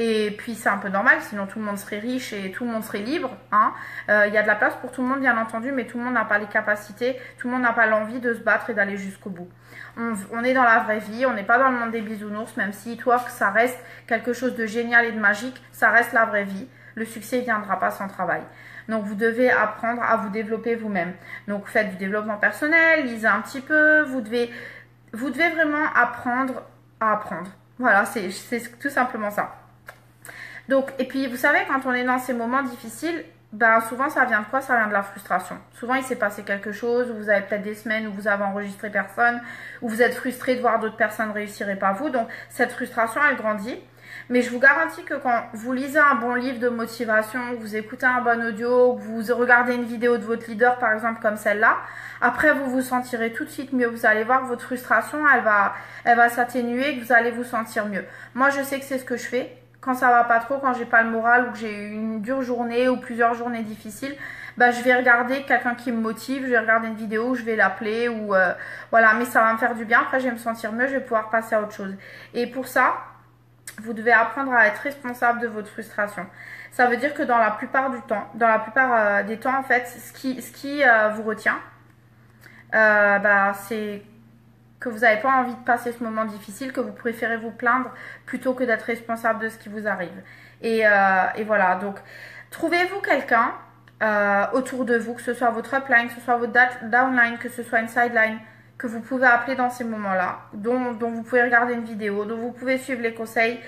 Et puis c'est un peu normal, sinon tout le monde serait riche et tout le monde serait libre. Hein. Y a de la place pour tout le monde, bien entendu, mais tout le monde n'a pas les capacités, tout le monde n'a pas l'envie de se battre et d'aller jusqu'au bout. On est dans la vraie vie, on n'est pas dans le monde des bisounours, même si Eatworks, ça reste quelque chose de génial et de magique, ça reste la vraie vie. Le succès ne viendra pas sans travail. Donc vous devez apprendre à vous développer vous-même. Donc faites du développement personnel, lisez un petit peu, vous devez vraiment apprendre à apprendre. Voilà, c'est tout simplement ça. Donc, et puis, vous savez, quand on est dans ces moments difficiles, ben, souvent, ça vient de quoi? Ça vient de la frustration. Souvent, il s'est passé quelque chose, où vous avez peut-être des semaines où vous avez enregistré personne, où vous êtes frustré de voir d'autres personnes réussir et pas vous. Donc, cette frustration, elle grandit. Mais je vous garantis que quand vous lisez un bon livre de motivation, vous écoutez un bon audio, vous regardez une vidéo de votre leader, par exemple, comme celle-là, après, vous vous sentirez tout de suite mieux. Vous allez voir que votre frustration, elle va s'atténuer, que vous allez vous sentir mieux. Moi, je sais que c'est ce que je fais. Quand ça va pas trop, quand j'ai pas le moral ou que j'ai eu une dure journée ou plusieurs journées difficiles, bah, je vais regarder quelqu'un qui me motive, je vais regarder une vidéo, je vais l'appeler ou voilà, mais ça va me faire du bien. Après, je vais me sentir mieux, je vais pouvoir passer à autre chose. Et pour ça, vous devez apprendre à être responsable de votre frustration. Ça veut dire que dans la plupart du temps, dans la plupart des temps, en fait, ce qui vous retient, bah, c'est que vous n'avez pas envie de passer ce moment difficile, que vous préférez vous plaindre plutôt que d'être responsable de ce qui vous arrive. Et voilà, donc trouvez-vous quelqu'un autour de vous, que ce soit votre upline, que ce soit votre downline, que ce soit une sideline, que vous pouvez appeler dans ces moments-là, dont vous pouvez regarder une vidéo, dont vous pouvez suivre les conseils,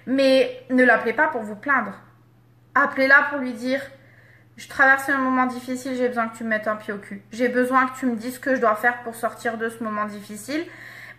mais ne l'appelez pas pour vous plaindre. Appelez-la pour lui dire: je traverse un moment difficile, j'ai besoin que tu me mettes un pied au cul. J'ai besoin que tu me dises ce que je dois faire pour sortir de ce moment difficile.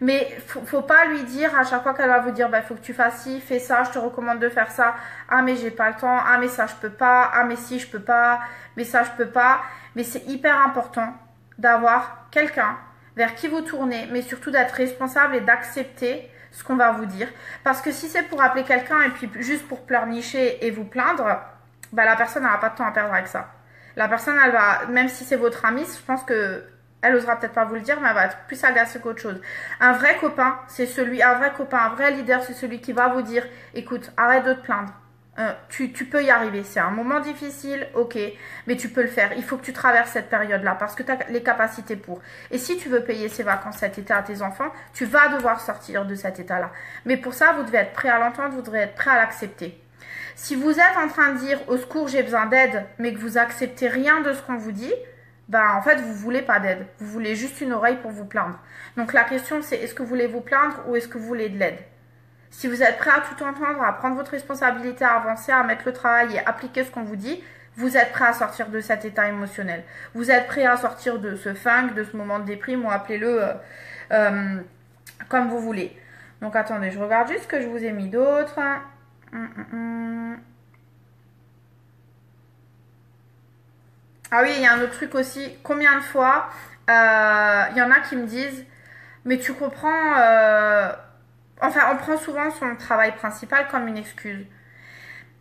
Mais faut pas lui dire à chaque fois qu'elle va vous dire: bah, faut que tu fasses ci, fais ça, je te recommande de faire ça. Ah, mais j'ai pas le temps. Ah, mais ça, je peux pas. Ah, mais si, je peux pas. Mais ça, je peux pas. Mais c'est hyper important d'avoir quelqu'un vers qui vous tournez, mais surtout d'être responsable et d'accepter ce qu'on va vous dire. Parce que si c'est pour appeler quelqu'un et puis juste pour pleurnicher et vous plaindre, bah, la personne n'aura pas de temps à perdre avec ça. La personne, elle va, même si c'est votre amie, je pense que elle osera peut-être pas vous le dire, mais elle va être plus agacée qu'autre chose. Un vrai copain, un vrai leader, c'est celui qui va vous dire: écoute, arrête de te plaindre. Tu peux y arriver. C'est un moment difficile, ok, mais tu peux le faire. Il faut que tu traverses cette période-là parce que tu as les capacités pour. Et si tu veux payer ces vacances cet été à tes enfants, tu vas devoir sortir de cet état-là. Mais pour ça, vous devez être prêt à l'entendre, vous devez être prêt à l'accepter. Si vous êtes en train de dire: au secours, j'ai besoin d'aide, mais que vous acceptez rien de ce qu'on vous dit, bah, en fait, vous voulez pas d'aide. Vous voulez juste une oreille pour vous plaindre. Donc la question, c'est: est-ce que vous voulez vous plaindre ou est-ce que vous voulez de l'aide? Si vous êtes prêt à tout entendre, à prendre votre responsabilité, à avancer, à mettre le travail et appliquer ce qu'on vous dit, vous êtes prêt à sortir de cet état émotionnel. Vous êtes prêt à sortir de ce funk, de ce moment de déprime, ou appelez-le comme vous voulez. Donc attendez, je regarde juste ce que je vous ai mis d'autre. Ah oui, il y a un autre truc aussi. Combien de fois il y en a qui me disent: mais tu comprends, enfin, on prend souvent son travail principal comme une excuse.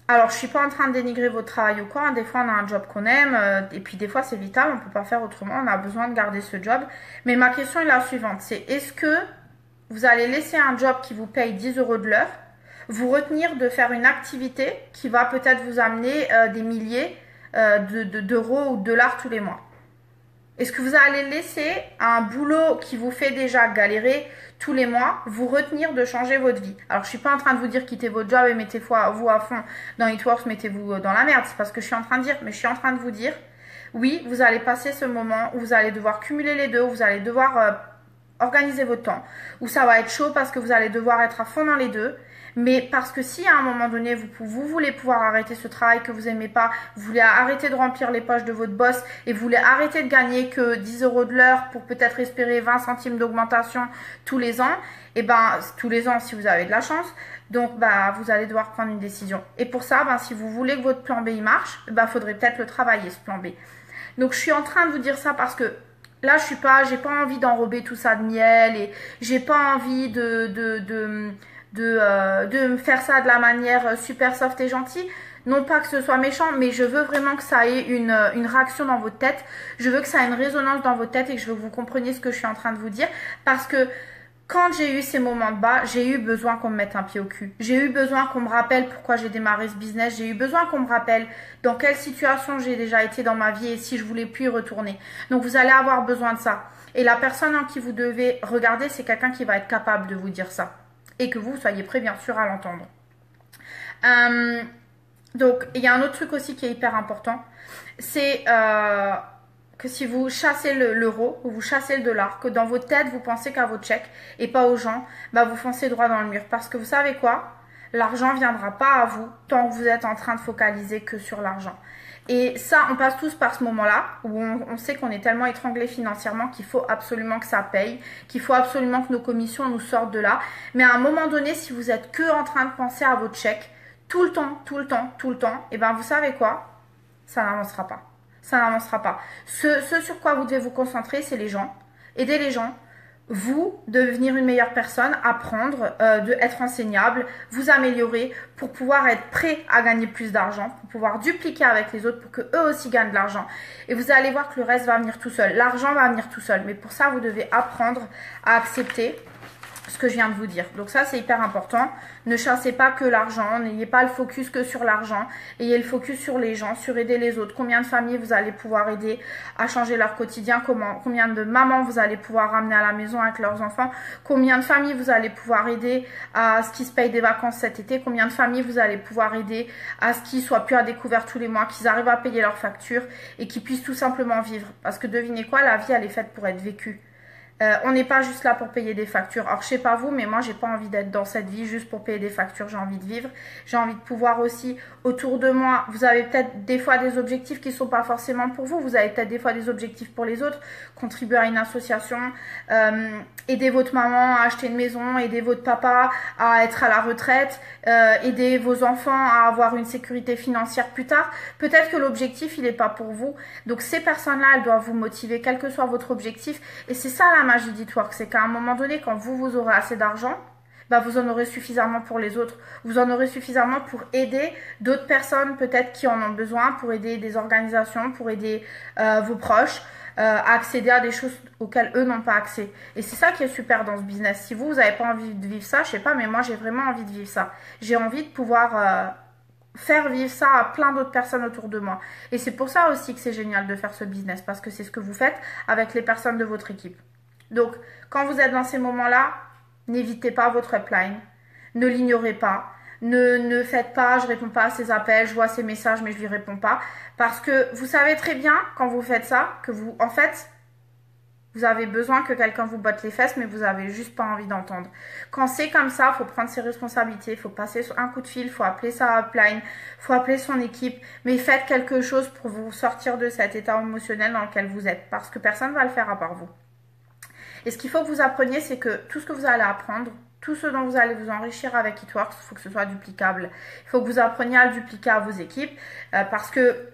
Alors, je suis pas en train de dénigrer votre travail ou quoi. Des fois, on a un job qu'on aime, et puis des fois, c'est vital, on peut pas faire autrement, on a besoin de garder ce job. Mais ma question est la suivante, c'est: est-ce que vous allez laisser un job qui vous paye 10 € de l'heure, vous retenir de faire une activité qui va peut-être vous amener des milliers d'euros ou de dollars tous les mois? Est-ce que vous allez laisser un boulot qui vous fait déjà galérer tous les mois vous retenir de changer votre vie? Alors, je suis pas en train de vous dire quittez votre job et mettez-vous à fond dans Eatworks, mettez-vous dans la merde. C'est pas ce que je suis en train de dire, mais je suis en train de vous dire: oui, vous allez passer ce moment où vous allez devoir cumuler les deux, où vous allez devoir organisez votre temps, où ça va être chaud parce que vous allez devoir être à fond dans les deux. Mais parce que si à un moment donné, vous voulez pouvoir arrêter ce travail que vous aimez pas, vous voulez arrêter de remplir les poches de votre boss et vous voulez arrêter de gagner que 10 € de l'heure pour peut-être espérer 20 centimes d'augmentation tous les ans, et ben tous les ans si vous avez de la chance, donc bah vous allez devoir prendre une décision. Et pour ça, si vous voulez que votre plan B il marche, faudrait peut-être le travailler ce plan B. Donc je suis en train de vous dire ça parce que là j'ai pas envie d'enrober tout ça de miel et j'ai pas envie de me faire ça de la manière super soft et gentille. Non pas que ce soit méchant, mais je veux vraiment que ça ait une réaction dans votre tête. Je veux que ça ait une résonance dans votre tête et que je veux que vous compreniez ce que je suis en train de vous dire. Parce que quand j'ai eu ces moments de bas, j'ai eu besoin qu'on me mette un pied au cul. J'ai eu besoin qu'on me rappelle pourquoi j'ai démarré ce business. J'ai eu besoin qu'on me rappelle dans quelle situation j'ai déjà été dans ma vie et si je voulais plus y retourner. Donc vous allez avoir besoin de ça. Et la personne en qui vous devez regarder, c'est quelqu'un qui va être capable de vous dire ça. Et que vous soyez prêt bien sûr à l'entendre. Donc il y a un autre truc aussi qui est hyper important. C'est que si vous chassez l'euro ou vous chassez le dollar, que dans votre tête vous pensez qu'à votre chèque et pas aux gens, vous foncez droit dans le mur. Parce que vous savez quoi? L'argent ne viendra pas à vous tant que vous êtes en train de focaliser que sur l'argent. Et ça, on passe tous par ce moment-là où on sait qu'on est tellement étranglé financièrement qu'il faut absolument que ça paye, qu'il faut absolument que nos commissions nous sortent de là. Mais à un moment donné, si vous êtes que en train de penser à votre chèque, tout le temps, et vous savez quoi? Ça n'avancera pas. Ça n'avancera pas. Ce sur quoi vous devez vous concentrer, c'est les gens. Aider les gens. Vous, devenir une meilleure personne, apprendre, être enseignable, vous améliorer pour pouvoir être prêt à gagner plus d'argent, pour pouvoir dupliquer avec les autres pour que eux aussi gagnent de l'argent. Et vous allez voir que le reste va venir tout seul. L'argent va venir tout seul. Mais pour ça, vous devez apprendre à accepter ce que je viens de vous dire. Donc ça, c'est hyper important. Ne chassez pas que l'argent, n'ayez pas le focus que sur l'argent, ayez le focus sur les gens, sur aider les autres. Combien de familles vous allez pouvoir aider à changer leur quotidien, combien de mamans vous allez pouvoir ramener à la maison avec leurs enfants, combien de familles vous allez pouvoir aider à ce qu'ils se payent des vacances cet été, combien de familles vous allez pouvoir aider à ce qu'ils soient plus à découvert tous les mois, qu'ils arrivent à payer leurs factures et qu'ils puissent tout simplement vivre. Parce que devinez quoi, la vie elle est faite pour être vécue. On n'est pas juste là pour payer des factures. Alors je sais pas vous, mais moi j'ai pas envie d'être dans cette vie juste pour payer des factures. J'ai envie de vivre. J'ai envie de pouvoir aussi autour de moi. Vous avez peut-être des fois des objectifs qui sont pas forcément pour vous. Vous avez peut-être des fois des objectifs pour les autres. Contribuer à une association, aider votre maman à acheter une maison, aider votre papa à être à la retraite, aider vos enfants à avoir une sécurité financière plus tard. Peut-être que l'objectif il est pas pour vous. Donc ces personnes-là, elles doivent vous motiver, quel que soit votre objectif. Et c'est ça la magie d'Itwork, c'est qu'à un moment donné, quand vous aurez assez d'argent, vous en aurez suffisamment pour les autres. Vous en aurez suffisamment pour aider d'autres personnes peut-être qui en ont besoin, pour aider des organisations, pour aider vos proches à accéder à des choses auxquelles eux n'ont pas accès. Et c'est ça qui est super dans ce business. Si vous n'avez pas envie de vivre ça, je sais pas, mais moi j'ai vraiment envie de vivre ça. J'ai envie de pouvoir faire vivre ça à plein d'autres personnes autour de moi. Et c'est pour ça aussi que c'est génial de faire ce business, parce que c'est ce que vous faites avec les personnes de votre équipe. Donc, quand vous êtes dans ces moments-là, n'évitez pas votre upline, ne l'ignorez pas, ne faites pas, je réponds pas à ses appels, je vois ses messages mais je lui réponds pas, parce que vous savez très bien quand vous faites ça, que en fait, vous avez besoin que quelqu'un vous botte les fesses, mais vous avez juste pas envie d'entendre. Quand c'est comme ça, il faut prendre ses responsabilités, il faut passer un coup de fil, il faut appeler sa upline, il faut appeler son équipe, mais faites quelque chose pour vous sortir de cet état émotionnel dans lequel vous êtes, parce que personne ne va le faire à part vous. Et ce qu'il faut que vous appreniez, c'est que tout ce que vous allez apprendre, tout ce dont vous allez vous enrichir avec Itworks, il faut que ce soit duplicable. Il faut que vous appreniez à le dupliquer à vos équipes parce que,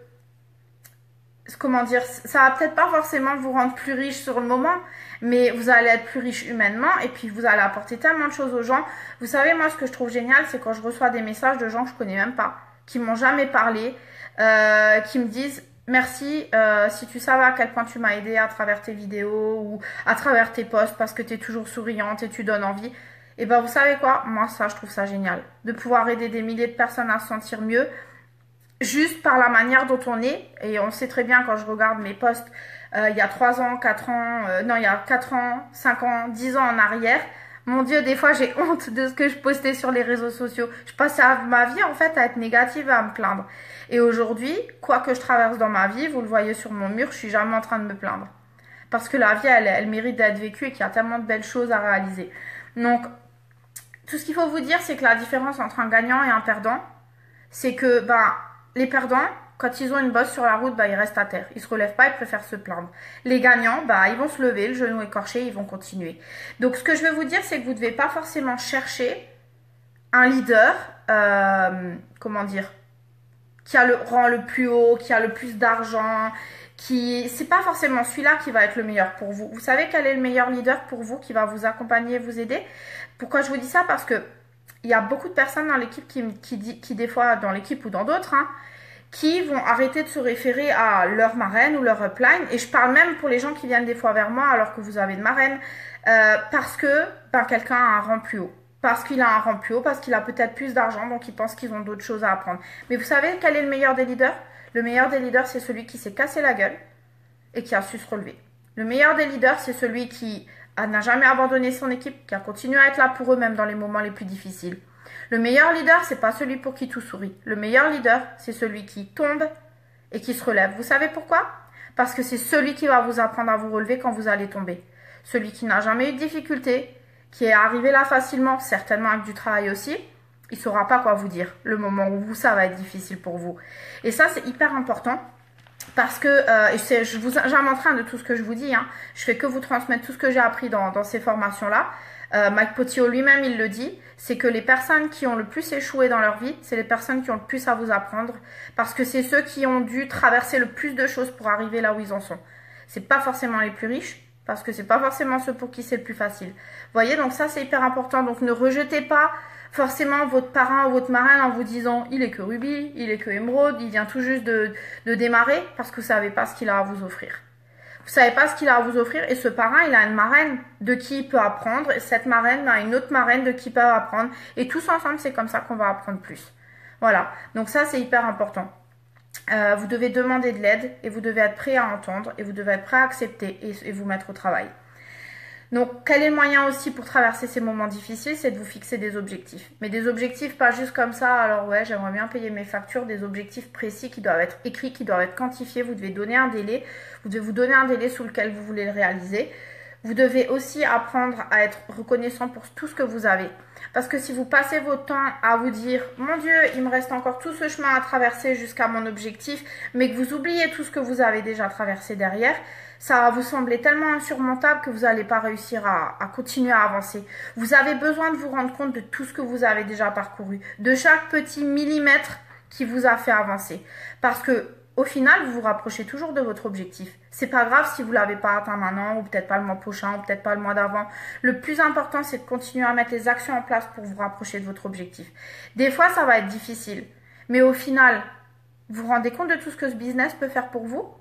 comment dire, ça va peut-être pas forcément vous rendre plus riche sur le moment, mais vous allez être plus riche humainement et puis vous allez apporter tellement de choses aux gens. Vous savez, moi, ce que je trouve génial, c'est quand je reçois des messages de gens que je connais même pas, qui m'ont jamais parlé, qui me disent... Merci, si tu savais à quel point tu m'as aidé à travers tes vidéos ou à travers tes posts parce que tu es toujours souriante et tu donnes envie. Et vous savez quoi? Moi, ça, je trouve ça génial. De pouvoir aider des milliers de personnes à se sentir mieux juste par la manière dont on est. Et on sait très bien quand je regarde mes posts il y a 3 ans, 4 ans, non, il y a 4 ans, 5 ans, 10 ans en arrière. Mon Dieu, des fois, j'ai honte de ce que je postais sur les réseaux sociaux. Je passais ma vie, en fait, à être négative et à me plaindre. Et aujourd'hui, quoi que je traverse dans ma vie, vous le voyez sur mon mur, je suis jamais en train de me plaindre. parce que la vie, elle mérite d'être vécue et qu'il y a tellement de belles choses à réaliser. Donc, tout ce qu'il faut vous dire, c'est que la différence entre un gagnant et un perdant, c'est que les perdants, quand ils ont une bosse sur la route, ils restent à terre. Ils se relèvent pas, ils préfèrent se plaindre. Les gagnants, ils vont se lever, le genou écorché, ils vont continuer. Donc, ce que je veux vous dire, c'est que vous ne devez pas forcément chercher un leader, comment dire, qui a le rang le plus haut, qui a le plus d'argent, c'est pas forcément celui-là qui va être le meilleur pour vous. Vous savez quel est le meilleur leader pour vous, qui va vous accompagner, vous aider? Pourquoi je vous dis ça? Parce que il y a beaucoup de personnes dans l'équipe qui des fois, dans l'équipe ou dans d'autres, qui vont arrêter de se référer à leur marraine ou leur upline. Et je parle même pour les gens qui viennent des fois vers moi alors que vous avez de marraine, parce que quelqu'un a un rang plus haut. Parce qu'il a un rang plus haut, parce qu'il a peut-être plus d'argent, donc ils pensent qu'ils ont d'autres choses à apprendre. Mais vous savez quel est le meilleur des leaders? Le meilleur des leaders, c'est celui qui s'est cassé la gueule et qui a su se relever. Le meilleur des leaders, c'est celui qui n'a jamais abandonné son équipe, qui a continué à être là pour eux, même dans les moments les plus difficiles. Le meilleur leader, c'est pas celui pour qui tout sourit. Le meilleur leader, c'est celui qui tombe et qui se relève. Vous savez pourquoi? Parce que c'est celui qui va vous apprendre à vous relever quand vous allez tomber. Celui qui n'a jamais eu de difficulté, qui est arrivé là facilement, certainement avec du travail aussi, il ne saura pas quoi vous dire le moment où ça va être difficile pour vous. Et ça, c'est hyper important parce que, je vous j'inventerai de tout ce que je vous dis, je fais que vous transmettre tout ce que j'ai appris dans ces formations-là. Mike Potio lui-même, il le dit, c'est que les personnes qui ont le plus échoué dans leur vie, c'est les personnes qui ont le plus à vous apprendre, parce que c'est ceux qui ont dû traverser le plus de choses pour arriver là où ils en sont. C'est pas forcément les plus riches, parce que c'est pas forcément ceux pour qui c'est le plus facile. Vous voyez, donc ça c'est hyper important. Donc ne rejetez pas forcément votre parrain ou votre marraine en vous disant il est que rubis, il est que émeraude, il vient tout juste de démarrer, parce que vous savez pas ce qu'il a à vous offrir. Vous savez pas ce qu'il a à vous offrir, et ce parrain, il a une marraine de qui il peut apprendre, et cette marraine a une autre marraine de qui il peut apprendre, et tous ensemble, c'est comme ça qu'on va apprendre plus. Voilà, donc ça, c'est hyper important. Vous devez demander de l'aide, et vous devez être prêt à entendre, et vous devez être prêt à accepter, et vous mettre au travail. Donc, quel est le moyen aussi pour traverser ces moments difficiles? C'est de vous fixer des objectifs. Mais des objectifs pas juste comme ça, alors ouais, j'aimerais bien payer mes factures, des objectifs précis qui doivent être écrits, qui doivent être quantifiés. Vous devez donner un délai, vous devez vous donner un délai sous lequel vous voulez le réaliser. Vous devez aussi apprendre à être reconnaissant pour tout ce que vous avez. Parce que si vous passez votre temps à vous dire « Mon Dieu, il me reste encore tout ce chemin à traverser jusqu'à mon objectif », mais que vous oubliez tout ce que vous avez déjà traversé derrière, ça va vous sembler tellement insurmontable que vous n'allez pas réussir à continuer à avancer. Vous avez besoin de vous rendre compte de tout ce que vous avez déjà parcouru, de chaque petit millimètre qui vous a fait avancer. Parce que au final, vous vous rapprochez toujours de votre objectif. C'est pas grave si vous l'avez pas atteint maintenant, ou peut-être pas le mois prochain, ou peut-être pas le mois d'avant. Le plus important, c'est de continuer à mettre les actions en place pour vous rapprocher de votre objectif. Des fois, ça va être difficile. Mais au final, vous vous rendez compte de tout ce que ce business peut faire pour vous?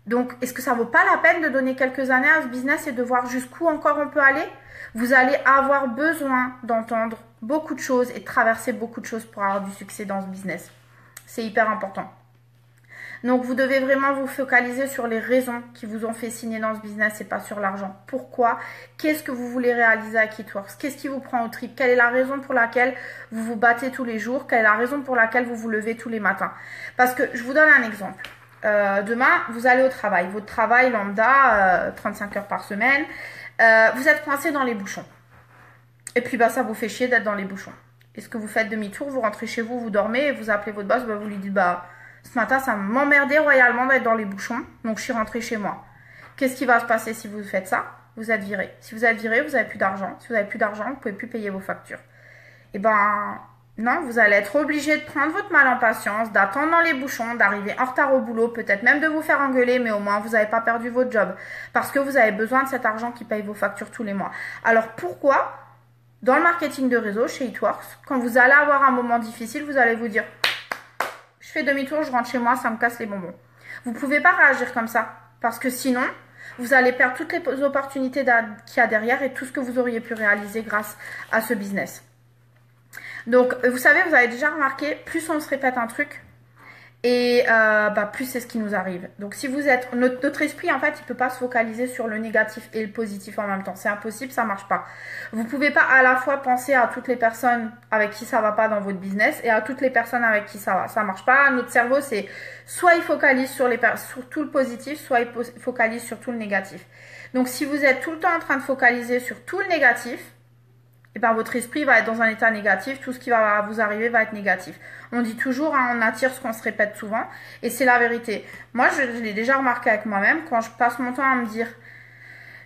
Donc, est-ce que ça vaut pas la peine de donner quelques années à ce business et de voir jusqu'où encore on peut aller? Vous allez avoir besoin d'entendre beaucoup de choses et de traverser beaucoup de choses pour avoir du succès dans ce business. C'est hyper important. Donc, vous devez vraiment vous focaliser sur les raisons qui vous ont fait signer dans ce business et pas sur l'argent. Pourquoi? Qu'est-ce que vous voulez réaliser à Kitworks? Qu'est-ce qui vous prend au trip? Quelle est la raison pour laquelle vous vous battez tous les jours? Quelle est la raison pour laquelle vous vous levez tous les matins? Parce que je vous donne un exemple. Demain, vous allez au travail. Votre travail lambda, 35 heures par semaine. Vous êtes coincé dans les bouchons. Et puis, ça vous fait chier d'être dans les bouchons. Est-ce que vous faites demi-tour, vous rentrez chez vous, vous dormez, et vous appelez votre boss, vous lui dites, ce matin, ça m'emmerdait royalement d'être dans les bouchons, donc je suis rentrée chez moi. Qu'est-ce qui va se passer si vous faites ça? Vous êtes viré. Si vous êtes viré, vous n'avez plus d'argent. Si vous n'avez plus d'argent, vous ne pouvez plus payer vos factures. Et non, vous allez être obligé de prendre votre mal en patience, d'attendre dans les bouchons, d'arriver en retard au boulot, peut-être même de vous faire engueuler, mais au moins vous n'avez pas perdu votre job. Parce que vous avez besoin de cet argent qui paye vos factures tous les mois. Alors pourquoi, dans le marketing de réseau, chez Itworks, quand vous allez avoir un moment difficile, vous allez vous dire « Je fais demi-tour, je rentre chez moi, ça me casse les bonbons ». Vous ne pouvez pas réagir comme ça, parce que sinon, vous allez perdre toutes les opportunités qu'il y a derrière et tout ce que vous auriez pu réaliser grâce à ce business. Donc, vous savez, vous avez déjà remarqué, plus on se répète un truc, Et plus c'est ce qui nous arrive. Donc si vous êtes... Notre esprit, en fait, il peut pas se focaliser sur le négatif et le positif en même temps. C'est impossible, ça marche pas. Vous pouvez pas à la fois penser à toutes les personnes avec qui ça va pas dans votre business et à toutes les personnes avec qui ça va. Ça marche pas. Notre cerveau, c'est soit il focalise sur tout le positif, soit il focalise sur tout le négatif. Donc si vous êtes tout le temps en train de focaliser sur tout le négatif, et ben votre esprit va être dans un état négatif, tout ce qui va vous arriver va être négatif. On dit toujours, hein, on attire ce qu'on se répète souvent, et c'est la vérité. Moi, je l'ai déjà remarqué avec moi-même, quand je passe mon temps à me dire,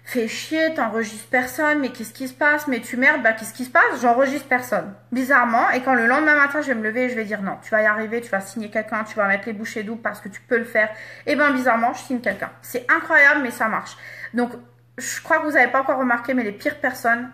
fais chier, t'enregistres personne, mais qu'est-ce qui se passe, mais tu merdes, qu'est-ce qui se passe, j'enregistre personne. Bizarrement, et quand le lendemain matin, je vais me lever et je vais dire, non, tu vas y arriver, tu vas signer quelqu'un, tu vas mettre les bouchées doubles parce que tu peux le faire, et ben bizarrement, je signe quelqu'un. C'est incroyable, mais ça marche. Donc, je crois que vous n'avez pas encore remarqué, mais les pires personnes,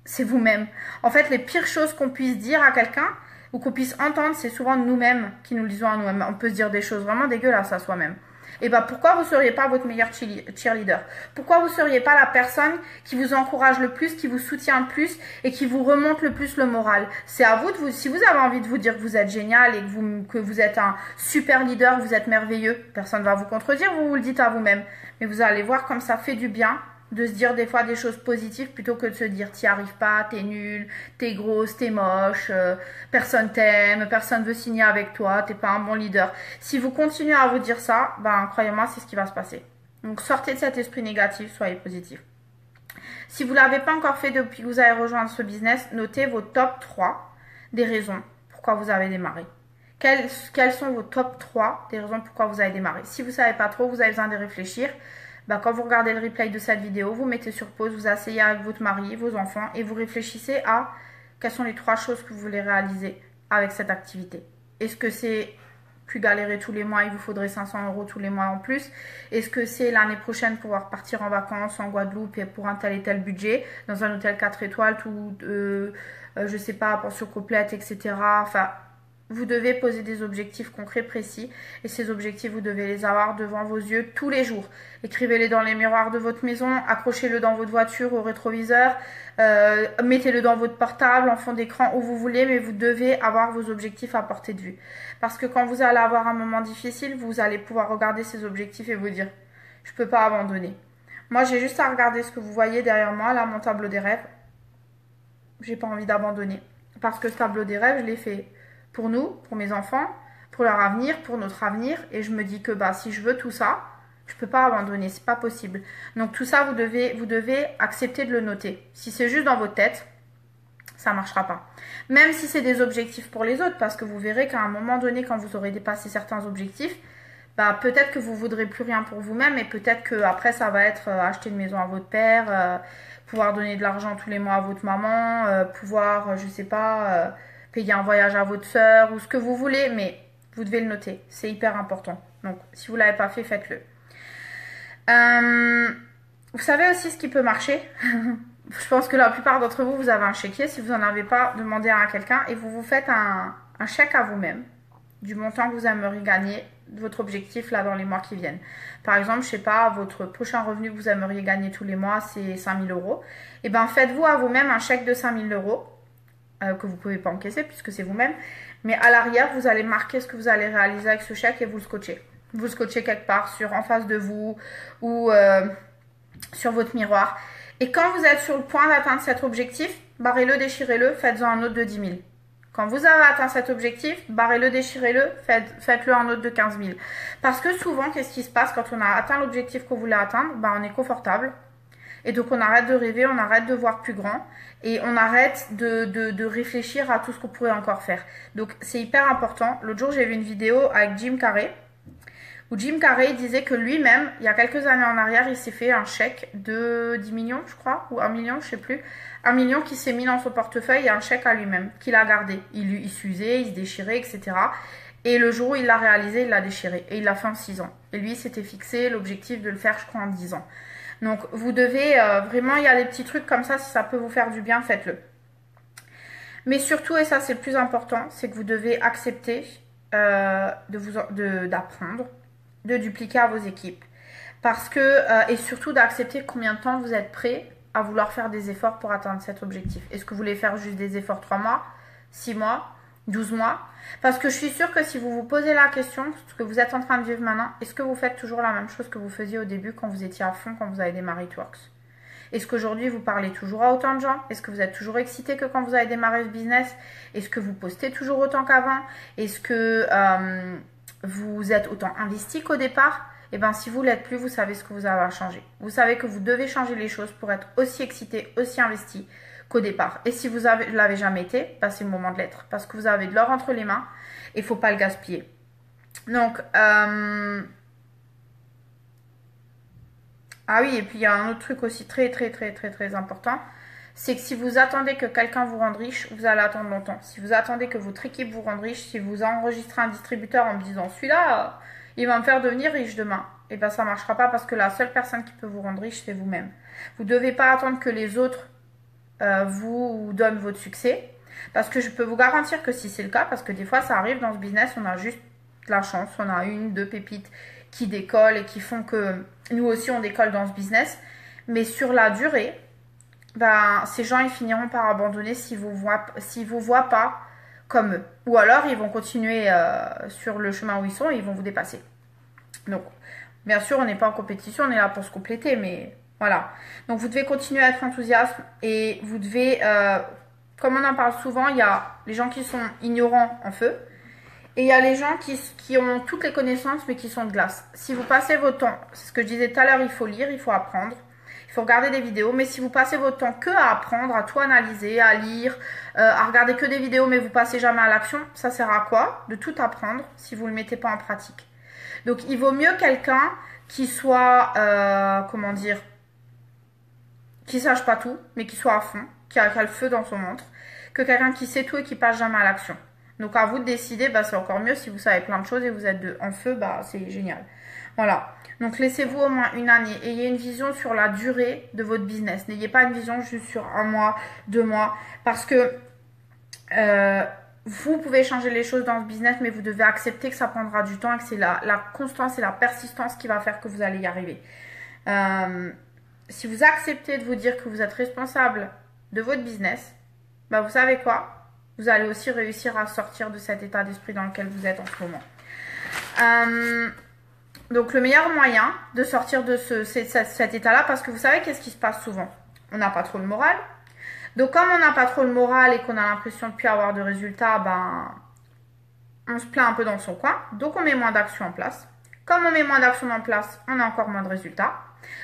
c'est vous-même. En fait, les pires choses qu'on puisse dire à quelqu'un ou qu'on puisse entendre, c'est souvent nous-mêmes qui nous le disons à nous-mêmes. On peut se dire des choses vraiment dégueulasses à soi-même. Et pourquoi vous ne seriez pas votre meilleur cheerleader? Pourquoi vous ne seriez pas la personne qui vous encourage le plus, qui vous soutient le plus et qui vous remonte le plus le moral? C'est à vous si vous avez envie de vous dire que vous êtes génial et que vous êtes un super leader, vous êtes merveilleux, personne ne va vous contredire, vous le dites à vous-même. Mais vous allez voir comme ça fait du bien de se dire des fois des choses positives plutôt que de se dire t'y arrives pas, t'es nul, t'es grosse, t'es moche, personne t'aime, personne veut signer avec toi, t'es pas un bon leader. Si vous continuez à vous dire ça, croyez-moi, c'est ce qui va se passer. Donc sortez de cet esprit négatif, soyez positif. Si vous ne l'avez pas encore fait depuis que vous avez rejoint ce business, notez vos top 3 des raisons pourquoi vous avez démarré. Quelles sont vos top 3 des raisons pourquoi vous avez démarré? Si vous ne savez pas trop, vous avez besoin de réfléchir. Quand vous regardez le replay de cette vidéo, vous mettez sur pause, vous asseyez avec votre mari, vos enfants et vous réfléchissez à quelles sont les 3 choses que vous voulez réaliser avec cette activité. Est-ce que c'est plus galérer tous les mois, il vous faudrait 500 € tous les mois en plus? Est-ce que c'est l'année prochaine pouvoir partir en vacances en Guadeloupe et pour un tel et tel budget, dans un hôtel 4 étoiles, tout, je sais pas, pension complète, etc. Enfin, vous devez poser des objectifs concrets, précis. Et ces objectifs, vous devez les avoir devant vos yeux tous les jours. Écrivez-les dans les miroirs de votre maison, accrochez-le dans votre voiture, au rétroviseur, mettez-le dans votre portable, en fond d'écran, où vous voulez, mais vous devez avoir vos objectifs à portée de vue. Parce que quand vous allez avoir un moment difficile, vous allez pouvoir regarder ces objectifs et vous dire, je ne peux pas abandonner. Moi, j'ai juste à regarder ce que vous voyez derrière moi, là, mon tableau des rêves. J'ai pas envie d'abandonner. Parce que ce tableau des rêves, je l'ai fait pour nous, pour mes enfants, pour leur avenir, pour notre avenir. Et je me dis que si je veux tout ça, je ne peux pas abandonner, c'est pas possible. Donc tout ça, vous devez accepter de le noter. Si c'est juste dans votre tête, ça ne marchera pas. Même si c'est des objectifs pour les autres, parce que vous verrez qu'à un moment donné, quand vous aurez dépassé certains objectifs, peut-être que vous ne voudrez plus rien pour vous-même et peut-être qu'après, ça va être acheter une maison à votre père, pouvoir donner de l'argent tous les mois à votre maman, pouvoir, je sais pas, payer un voyage à votre soeur ou ce que vous voulez, mais vous devez le noter. C'est hyper important. Donc, si vous ne l'avez pas fait, faites-le. Vous savez aussi ce qui peut marcher. Je pense que la plupart d'entre vous, vous avez un chéquier. Si vous n'en avez pas, demandez à quelqu'un et vous vous faites un chèque à vous-même du montant que vous aimeriez gagner, de votre objectif là dans les mois qui viennent. Par exemple, je sais pas, votre prochain revenu que vous aimeriez gagner tous les mois, c'est 5 000 €. Et faites-vous à vous-même un chèque de 5 000 € que vous ne pouvez pas encaisser puisque c'est vous-même. Mais à l'arrière, vous allez marquer ce que vous allez réaliser avec ce chèque et vous le scotchez. Vous le scotchez quelque part en face de vous ou sur votre miroir. Et quand vous êtes sur le point d'atteindre cet objectif, barrez-le, déchirez-le, faites-en un autre de 10 000. Quand vous avez atteint cet objectif, barrez-le, déchirez-le, faites-le un autre de 15 000. Parce que souvent, qu'est-ce qui se passe quand on a atteint l'objectif qu'on voulait atteindre? On est confortable. Et donc, on arrête de rêver, on arrête de voir plus grand. Et on arrête de réfléchir à tout ce qu'on pourrait encore faire. Donc, c'est hyper important. L'autre jour, j'ai vu une vidéo avec Jim Carrey. Où Jim Carrey disait que lui-même, il y a quelques années en arrière, il s'est fait un chèque de 10 millions, je crois, ou 1 million, je sais plus. 1 million qui s'est mis dans son portefeuille et un chèque à lui-même, qu'il a gardé. Il s'usait, il se déchirait, etc. Et le jour où il l'a réalisé, il l'a déchiré. Et il l'a fait en 6 ans. Et lui, il s'était fixé l'objectif de le faire, je crois, en 10 ans. Donc, vous devez, vraiment, il y a des petits trucs comme ça, si ça peut vous faire du bien, faites-le. Mais surtout, et ça c'est le plus important, c'est que vous devez accepter d'apprendre, de dupliquer à vos équipes. Parce que, et surtout d'accepter combien de temps vous êtes prêt à vouloir faire des efforts pour atteindre cet objectif. Est-ce que vous voulez faire juste des efforts 3 mois, 6 mois 12 mois. Parce que je suis sûre que si vous vous posez la question, ce que vous êtes en train de vivre maintenant, est-ce que vous faites toujours la même chose que vous faisiez au début quand vous étiez à fond, quand vous avez démarré It Works? Est-ce qu'aujourd'hui vous parlez toujours à autant de gens? Est-ce que vous êtes toujours excité que quand vous avez démarré ce business? Est-ce que vous postez toujours autant qu'avant? Est-ce que vous êtes autant investi qu'au départ? Eh bien, si vous ne l'êtes plus, vous savez ce que vous avez à changer. Vous savez que vous devez changer les choses pour être aussi excité, aussi investi qu'au départ. Et si vous ne l'avez jamais été, bah, c'est le moment de l'être. Parce que vous avez de l'or entre les mains et il ne faut pas le gaspiller. Donc, ah oui, et puis il y a un autre truc aussi très important. C'est que si vous attendez que quelqu'un vous rende riche, vous allez attendre longtemps. Si vous attendez que votre équipe vous rende riche, si vous enregistrez un distributeur en me disant celui-là, il va me faire devenir riche demain, et bien ça ne marchera pas parce que la seule personne qui peut vous rendre riche, c'est vous-même. Vous ne devez pas attendre que les autres vous donnent votre succès. Parce que je peux vous garantir que si c'est le cas, parce que des fois ça arrive dans ce business, on a juste de la chance, on a une, deux pépites qui décollent et qui font que nous aussi on décolle dans ce business. Mais sur la durée, ben, ces gens ils finiront par abandonner s'ils vous voient pas comme eux. Ou alors ils vont continuer sur le chemin où ils sont et ils vont vous dépasser. Donc, bien sûr, on n'est pas en compétition, on est là pour se compléter, mais voilà. Donc, vous devez continuer à être enthousiaste et vous devez, comme on en parle souvent, il y a les gens qui sont ignorants en feu et il y a les gens qui ont toutes les connaissances mais qui sont de glace. Si vous passez votre temps, c'est ce que je disais tout à l'heure, il faut lire, il faut apprendre. Il faut regarder des vidéos, mais si vous passez votre temps que à apprendre, à tout analyser, à lire, à regarder que des vidéos, mais vous passez jamais à l'action, ça sert à quoi de tout apprendre si vous ne le mettez pas en pratique? Donc, il vaut mieux quelqu'un qui soit, comment dire, qui sache pas tout, mais qui soit à fond, qui a le feu dans son ventre, que quelqu'un qui sait tout et qui passe jamais à l'action. Donc, à vous de décider, bah, c'est encore mieux si vous savez plein de choses et vous êtes en feu, bah, c'est génial. Voilà. Donc, laissez-vous au moins une année. Ayez une vision sur la durée de votre business. N'ayez pas une vision juste sur 1 mois, 2 mois. Parce que vous pouvez changer les choses dans ce business, mais vous devez accepter que ça prendra du temps et que c'est la constance et la persistance qui va faire que vous allez y arriver. Si vous acceptez de vous dire que vous êtes responsable de votre business, bah vous savez quoi? Vous allez aussi réussir à sortir de cet état d'esprit dans lequel vous êtes en ce moment. Donc le meilleur moyen de sortir de cet état-là, parce que vous savez qu'est-ce qui se passe souvent? On n'a pas trop le moral. Donc comme on n'a pas trop le moral et qu'on a l'impression de ne plus avoir de résultats, ben, on se plaint un peu dans son coin. Donc on met moins d'actions en place. Comme on met moins d'actions en place, on a encore moins de résultats.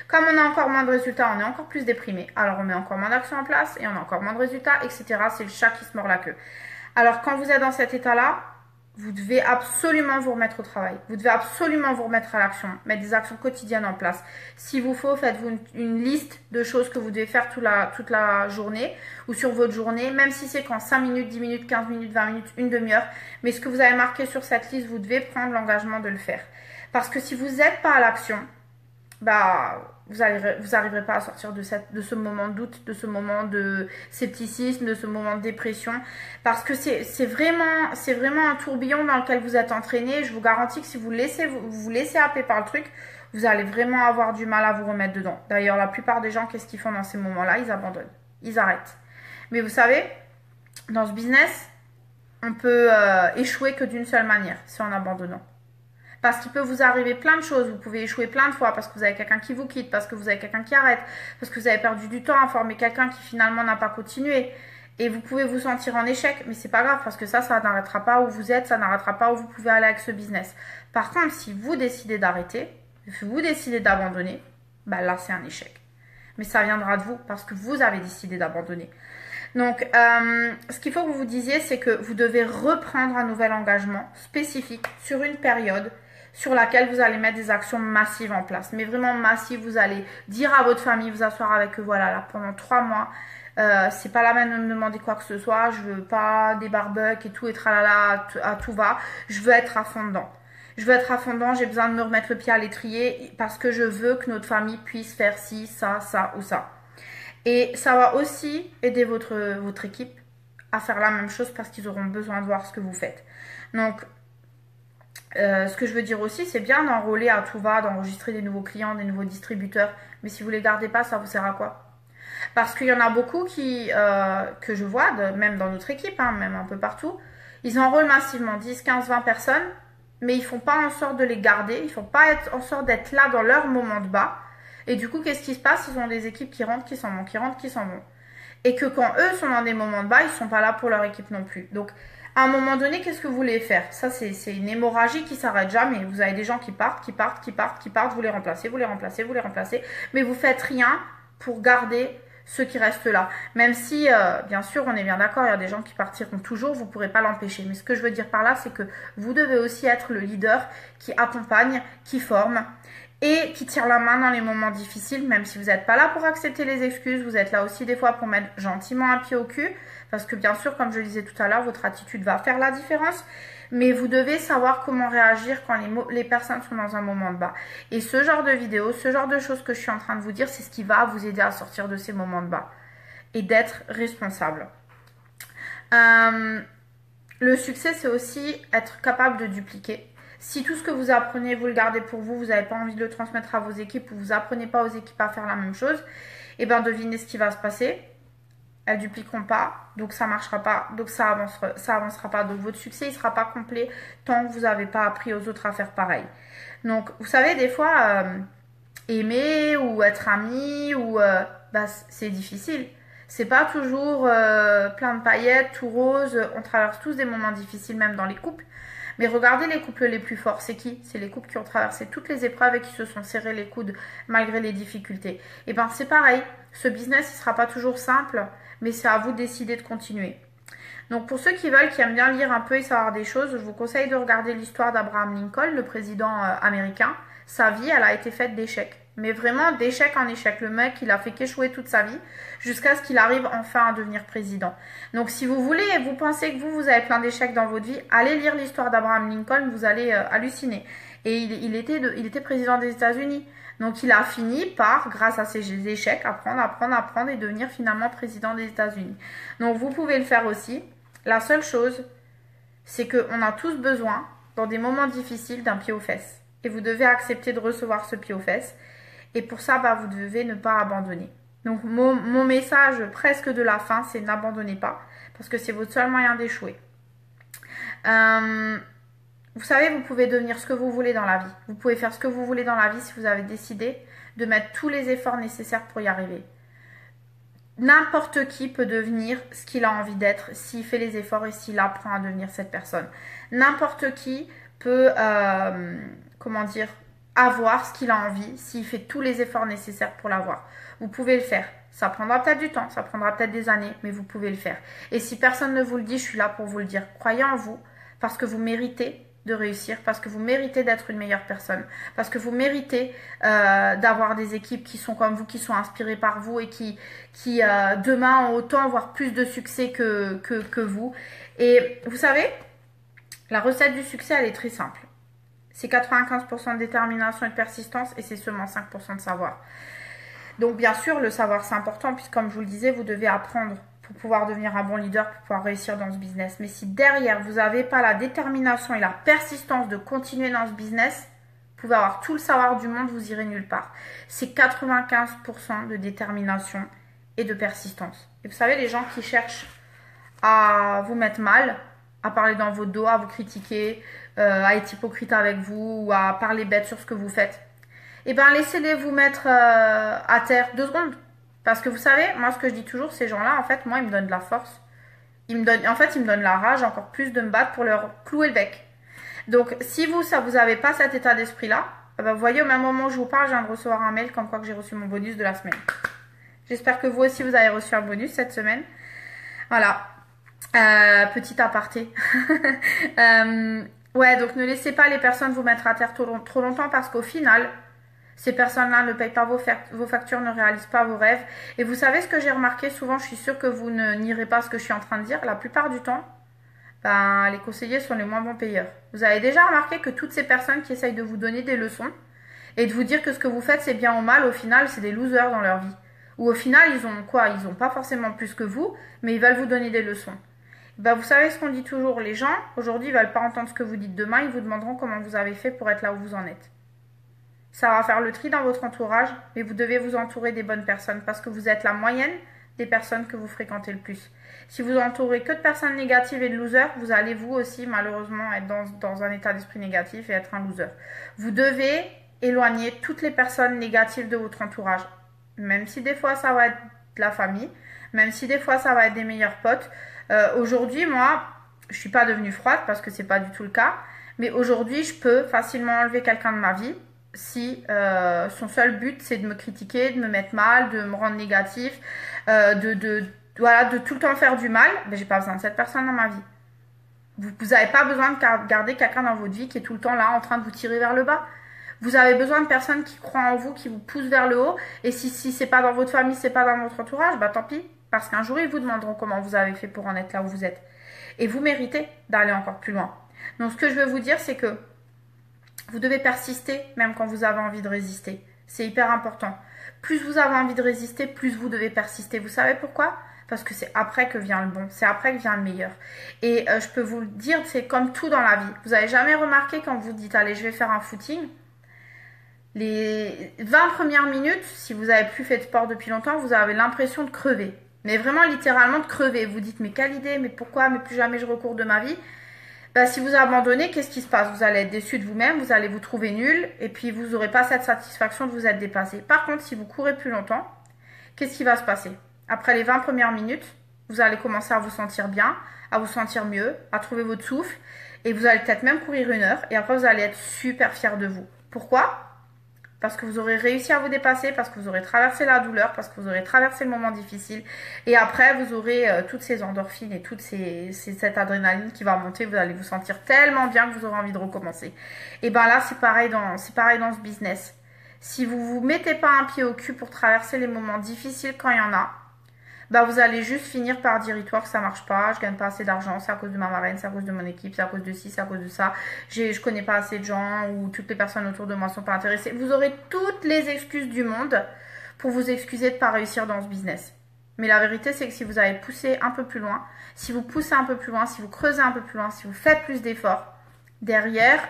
Comme on a encore moins de résultats, on est encore plus déprimé. Alors on met encore moins d'actions en place et on a encore moins de résultats, etc. C'est le chat qui se mord la queue. Alors quand vous êtes dans cet état-là, vous devez absolument vous remettre au travail. Vous devez absolument vous remettre à l'action, mettre des actions quotidiennes en place. S'il vous faut, faites-vous une liste de choses que vous devez faire toute la journée ou sur votre journée, même si c'est qu'en 5 minutes, 10 minutes, 15 minutes, 20 minutes, une demi-heure. Mais ce que vous avez marqué sur cette liste, vous devez prendre l'engagement de le faire. Parce que si vous n'êtes pas à l'action, bah, vous n'arriverez pas à sortir de ce moment de doute, de ce moment de scepticisme, de ce moment de dépression. Parce que c'est vraiment un tourbillon dans lequel vous êtes entraîné. Je vous garantis que si vous vous laissez happer par le truc, vous allez vraiment avoir du mal à vous remettre dedans. D'ailleurs, la plupart des gens, qu'est-ce qu'ils font dans ces moments-là? Ils abandonnent. Ils arrêtent. Mais vous savez, dans ce business, on peut échouer que d'une seule manière, c'est en abandonnant. Parce qu'il peut vous arriver plein de choses. Vous pouvez échouer plein de fois parce que vous avez quelqu'un qui vous quitte, parce que vous avez quelqu'un qui arrête, parce que vous avez perdu du temps à former quelqu'un qui finalement n'a pas continué. Et vous pouvez vous sentir en échec, mais c'est pas grave parce que ça n'arrêtera pas où vous êtes, ça n'arrêtera pas où vous pouvez aller avec ce business. Par contre, si vous décidez d'arrêter, si vous décidez d'abandonner, bah là c'est un échec. Mais ça viendra de vous parce que vous avez décidé d'abandonner. Donc, ce qu'il faut que vous vous disiez, c'est que vous devez reprendre un nouvel engagement spécifique sur une période sur laquelle vous allez mettre des actions massives en place. Mais vraiment massives, vous allez dire à votre famille, vous asseoir avec eux, voilà, là, pendant 3 mois, c'est pas la peine de me demander quoi que ce soit, je veux pas des barbecues et tout, et tralala, à tout va, je veux être à fond dedans. Je veux être à fond dedans, j'ai besoin de me remettre le pied à l'étrier parce que je veux que notre famille puisse faire ci, ça, ça ou ça. Et ça va aussi aider votre équipe à faire la même chose parce qu'ils auront besoin de voir ce que vous faites. Donc, ce que je veux dire aussi, c'est bien d'enrôler à tout va, d'enregistrer des nouveaux clients, des nouveaux distributeurs. Mais si vous ne les gardez pas, ça vous sert à quoi? Parce qu'il y en a beaucoup que je vois, même dans notre équipe, hein, même un peu partout, Ils enrôlent massivement 10, 15, 20 personnes, mais ils font pas en sorte de les garder, ils font pas en sorte d'être là dans leur moment de bas. Et du coup, qu'est-ce qui se passe? Ils ont des équipes qui rentrent, qui s'en vont, qui rentrent, qui s'en vont. Et que quand eux sont dans des moments de bas, ils sont pas là pour leur équipe non plus. Donc, à un moment donné, qu'est-ce que vous voulez faire? Ça, c'est une hémorragie qui s'arrête jamais. Vous avez des gens qui partent, qui partent, qui partent, qui partent, vous les remplacez, vous les remplacez, vous les remplacez, mais vous faites rien pour garder ceux qui restent là. Même si, bien sûr, on est bien d'accord, il y a des gens qui partiront toujours, vous ne pourrez pas l'empêcher. Mais ce que je veux dire par là, c'est que vous devez aussi être le leader qui accompagne, qui forme et qui tire la main dans les moments difficiles, même si vous n'êtes pas là pour accepter les excuses, vous êtes là aussi des fois pour mettre gentiment un pied au cul, parce que bien sûr, comme je le disais tout à l'heure, votre attitude va faire la différence, mais vous devez savoir comment réagir quand les personnes sont dans un moment de bas. Et ce genre de vidéo, ce genre de choses que je suis en train de vous dire, c'est ce qui va vous aider à sortir de ces moments de bas et d'être responsable. Le succès, c'est aussi être capable de dupliquer. Si tout ce que vous apprenez, vous le gardez pour vous, vous n'avez pas envie de le transmettre à vos équipes ou vous apprenez pas aux équipes à faire la même chose, et bien devinez ce qui va se passer. Elles ne dupliqueront pas, donc ça ne marchera pas, donc ça avancera pas. Donc votre succès, il ne sera pas complet tant que vous n'avez pas appris aux autres à faire pareil. Donc, vous savez, des fois, aimer ou être ami, c'est difficile. C'est pas toujours plein de paillettes, tout rose. On traverse tous des moments difficiles, même dans les couples. Mais regardez les couples les plus forts, c'est qui? C'est les couples qui ont traversé toutes les épreuves et qui se sont serrés les coudes malgré les difficultés. Et bien c'est pareil, ce business il sera pas toujours simple, mais c'est à vous de décider de continuer. Donc pour ceux qui veulent, qui aiment bien lire un peu et savoir des choses, je vous conseille de regarder l'histoire d'Abraham Lincoln, le président américain. Sa vie, elle a été faite d'échecs. Mais vraiment d'échec en échec. Le mec, il a fait qu'échouer toute sa vie jusqu'à ce qu'il arrive enfin à devenir président. Donc si vous voulez et vous pensez que vous avez plein d'échecs dans votre vie, allez lire l'histoire d'Abraham Lincoln, vous allez halluciner. Et il était président des États-Unis. Donc il a fini par, grâce à ses échecs, apprendre et devenir finalement président des États-Unis. Donc vous pouvez le faire aussi. La seule chose, c'est qu'on a tous besoin, dans des moments difficiles, d'un pied aux fesses. Et vous devez accepter de recevoir ce pied aux fesses. Et pour ça, vous devez ne pas abandonner. Donc mon message presque de la fin, c'est n'abandonnez pas, parce que c'est votre seul moyen d'échouer. Vous savez, vous pouvez devenir ce que vous voulez dans la vie. Vous pouvez faire ce que vous voulez dans la vie si vous avez décidé de mettre tous les efforts nécessaires pour y arriver. N'importe qui peut devenir ce qu'il a envie d'être s'il fait les efforts et s'il apprend à devenir cette personne. N'importe qui peut, avoir ce qu'il a envie s'il fait tous les efforts nécessaires pour l'avoir. Vous pouvez le faire. Ça prendra peut-être du temps, ça prendra peut-être des années, mais vous pouvez le faire. Et si personne ne vous le dit, je suis là pour vous le dire. Croyez en vous, parce que vous méritez de réussir, parce que vous méritez d'être une meilleure personne, parce que vous méritez d'avoir des équipes qui sont comme vous, qui sont inspirées par vous et qui demain ont autant, voire plus de succès que vous. Et vous savez, la recette du succès, elle est très simple. C'est 95% de détermination et de persistance et c'est seulement 5% de savoir. Donc bien sûr, le savoir c'est important puisque comme je vous le disais, vous devez apprendre pour pouvoir devenir un bon leader, pour pouvoir réussir dans ce business. Mais si derrière, vous n'avez pas la détermination et la persistance de continuer dans ce business, vous pouvez avoir tout le savoir du monde, vous irez nulle part. C'est 95% de détermination et de persistance. Et vous savez, les gens qui cherchent à vous mettre mal, à parler dans votre dos, à vous critiquer, à être hypocrite avec vous ou à parler bête sur ce que vous faites, eh bien laissez-les vous mettre à terre 2 secondes. Parce que vous savez, moi ce que je dis toujours, ces gens-là, en fait, moi ils me donnent de la force. Ils me donnent la rage encore plus de me battre pour leur clouer le bec. Donc si vous n'avez pas cet état d'esprit-là, vous voyez au même moment où je vous parle, je viens de recevoir un mail comme quoi que j'ai reçu mon bonus de la semaine. J'espère que vous aussi vous avez reçu un bonus cette semaine. Voilà. Petit aparté. Ouais, donc ne laissez pas les personnes vous mettre à terre trop longtemps parce qu'au final, ces personnes-là ne payent pas vos factures, ne réalisent pas vos rêves. Et vous savez ce que j'ai remarqué souvent, je suis sûre que vous ne nierez pas ce que je suis en train de dire. La plupart du temps, les conseillers sont les moins bons payeurs. Vous avez déjà remarqué que toutes ces personnes qui essayent de vous donner des leçons et de vous dire que ce que vous faites c'est bien ou mal, au final, c'est des losers dans leur vie. Ou au final, ils ont quoi? Ils n'ont pas forcément plus que vous, mais ils veulent vous donner des leçons. Vous savez ce qu'on dit toujours, les gens, aujourd'hui, ils ne veulent pas entendre ce que vous dites demain, ils vous demanderont comment vous avez fait pour être là où vous en êtes. Ça va faire le tri dans votre entourage, mais vous devez vous entourer des bonnes personnes parce que vous êtes la moyenne des personnes que vous fréquentez le plus. Si vous entourez que de personnes négatives et de losers, vous allez vous aussi malheureusement être dans un état d'esprit négatif et être un loser. Vous devez éloigner toutes les personnes négatives de votre entourage. Même si des fois ça va être de la famille, même si des fois ça va être des meilleurs potes. Aujourd'hui, moi, je suis pas devenue froide parce que c'est pas du tout le cas. Mais aujourd'hui, je peux facilement enlever quelqu'un de ma vie si son seul but c'est de me critiquer, de me mettre mal, de me rendre négatif, voilà, de tout le temps faire du mal. Ben, j'ai pas besoin de cette personne dans ma vie. Vous n'avez pas besoin de garder quelqu'un dans votre vie qui est tout le temps là en train de vous tirer vers le bas. Vous avez besoin de personnes qui croient en vous, qui vous poussent vers le haut. Et si c'est pas dans votre famille, c'est pas dans votre entourage, bah tant pis. Parce qu'un jour, ils vous demanderont comment vous avez fait pour en être là où vous êtes. Et vous méritez d'aller encore plus loin. Donc, ce que je veux vous dire, c'est que vous devez persister, même quand vous avez envie de résister. C'est hyper important. Plus vous avez envie de résister, plus vous devez persister. Vous savez pourquoi ? Parce que c'est après que vient le bon, c'est après que vient le meilleur. Et je peux vous le dire, c'est comme tout dans la vie. Vous n'avez jamais remarqué quand vous dites, allez, je vais faire un footing, les 20 premières minutes, si vous n'avez plus fait de sport depuis longtemps, vous avez l'impression de crever. Mais vraiment littéralement de crever. Vous dites, mais quelle idée, mais pourquoi, mais plus jamais je recours de ma vie. Ben, si vous abandonnez, qu'est-ce qui se passe? Vous allez être déçu de vous-même, vous allez vous trouver nul, et puis vous n'aurez pas cette satisfaction de vous être dépassé. Par contre, si vous courez plus longtemps, qu'est-ce qui va se passer? Après les 20 premières minutes, vous allez commencer à vous sentir bien, à vous sentir mieux, à trouver votre souffle, et vous allez peut-être même courir 1 heure, et après vous allez être super fier de vous. Pourquoi? Parce que vous aurez réussi à vous dépasser, parce que vous aurez traversé la douleur, parce que vous aurez traversé le moment difficile. Et après, vous aurez toutes ces endorphines et cette adrénaline qui va monter. Vous allez vous sentir tellement bien que vous aurez envie de recommencer. Et ben là, c'est pareil dans ce business. Si vous vous mettez pas un pied au cul pour traverser les moments difficiles quand il y en a, bah vous allez juste finir par dire It Works, ça marche pas, je gagne pas assez d'argent, c'est à cause de ma marraine, c'est à cause de mon équipe, c'est à cause de ci, c'est à cause de ça, je connais pas assez de gens ou toutes les personnes autour de moi sont pas intéressées. Vous aurez toutes les excuses du monde pour vous excuser de pas réussir dans ce business. Mais la vérité, c'est que si vous avez poussé un peu plus loin, si vous poussez un peu plus loin, si vous creusez un peu plus loin, si vous faites plus d'efforts, derrière,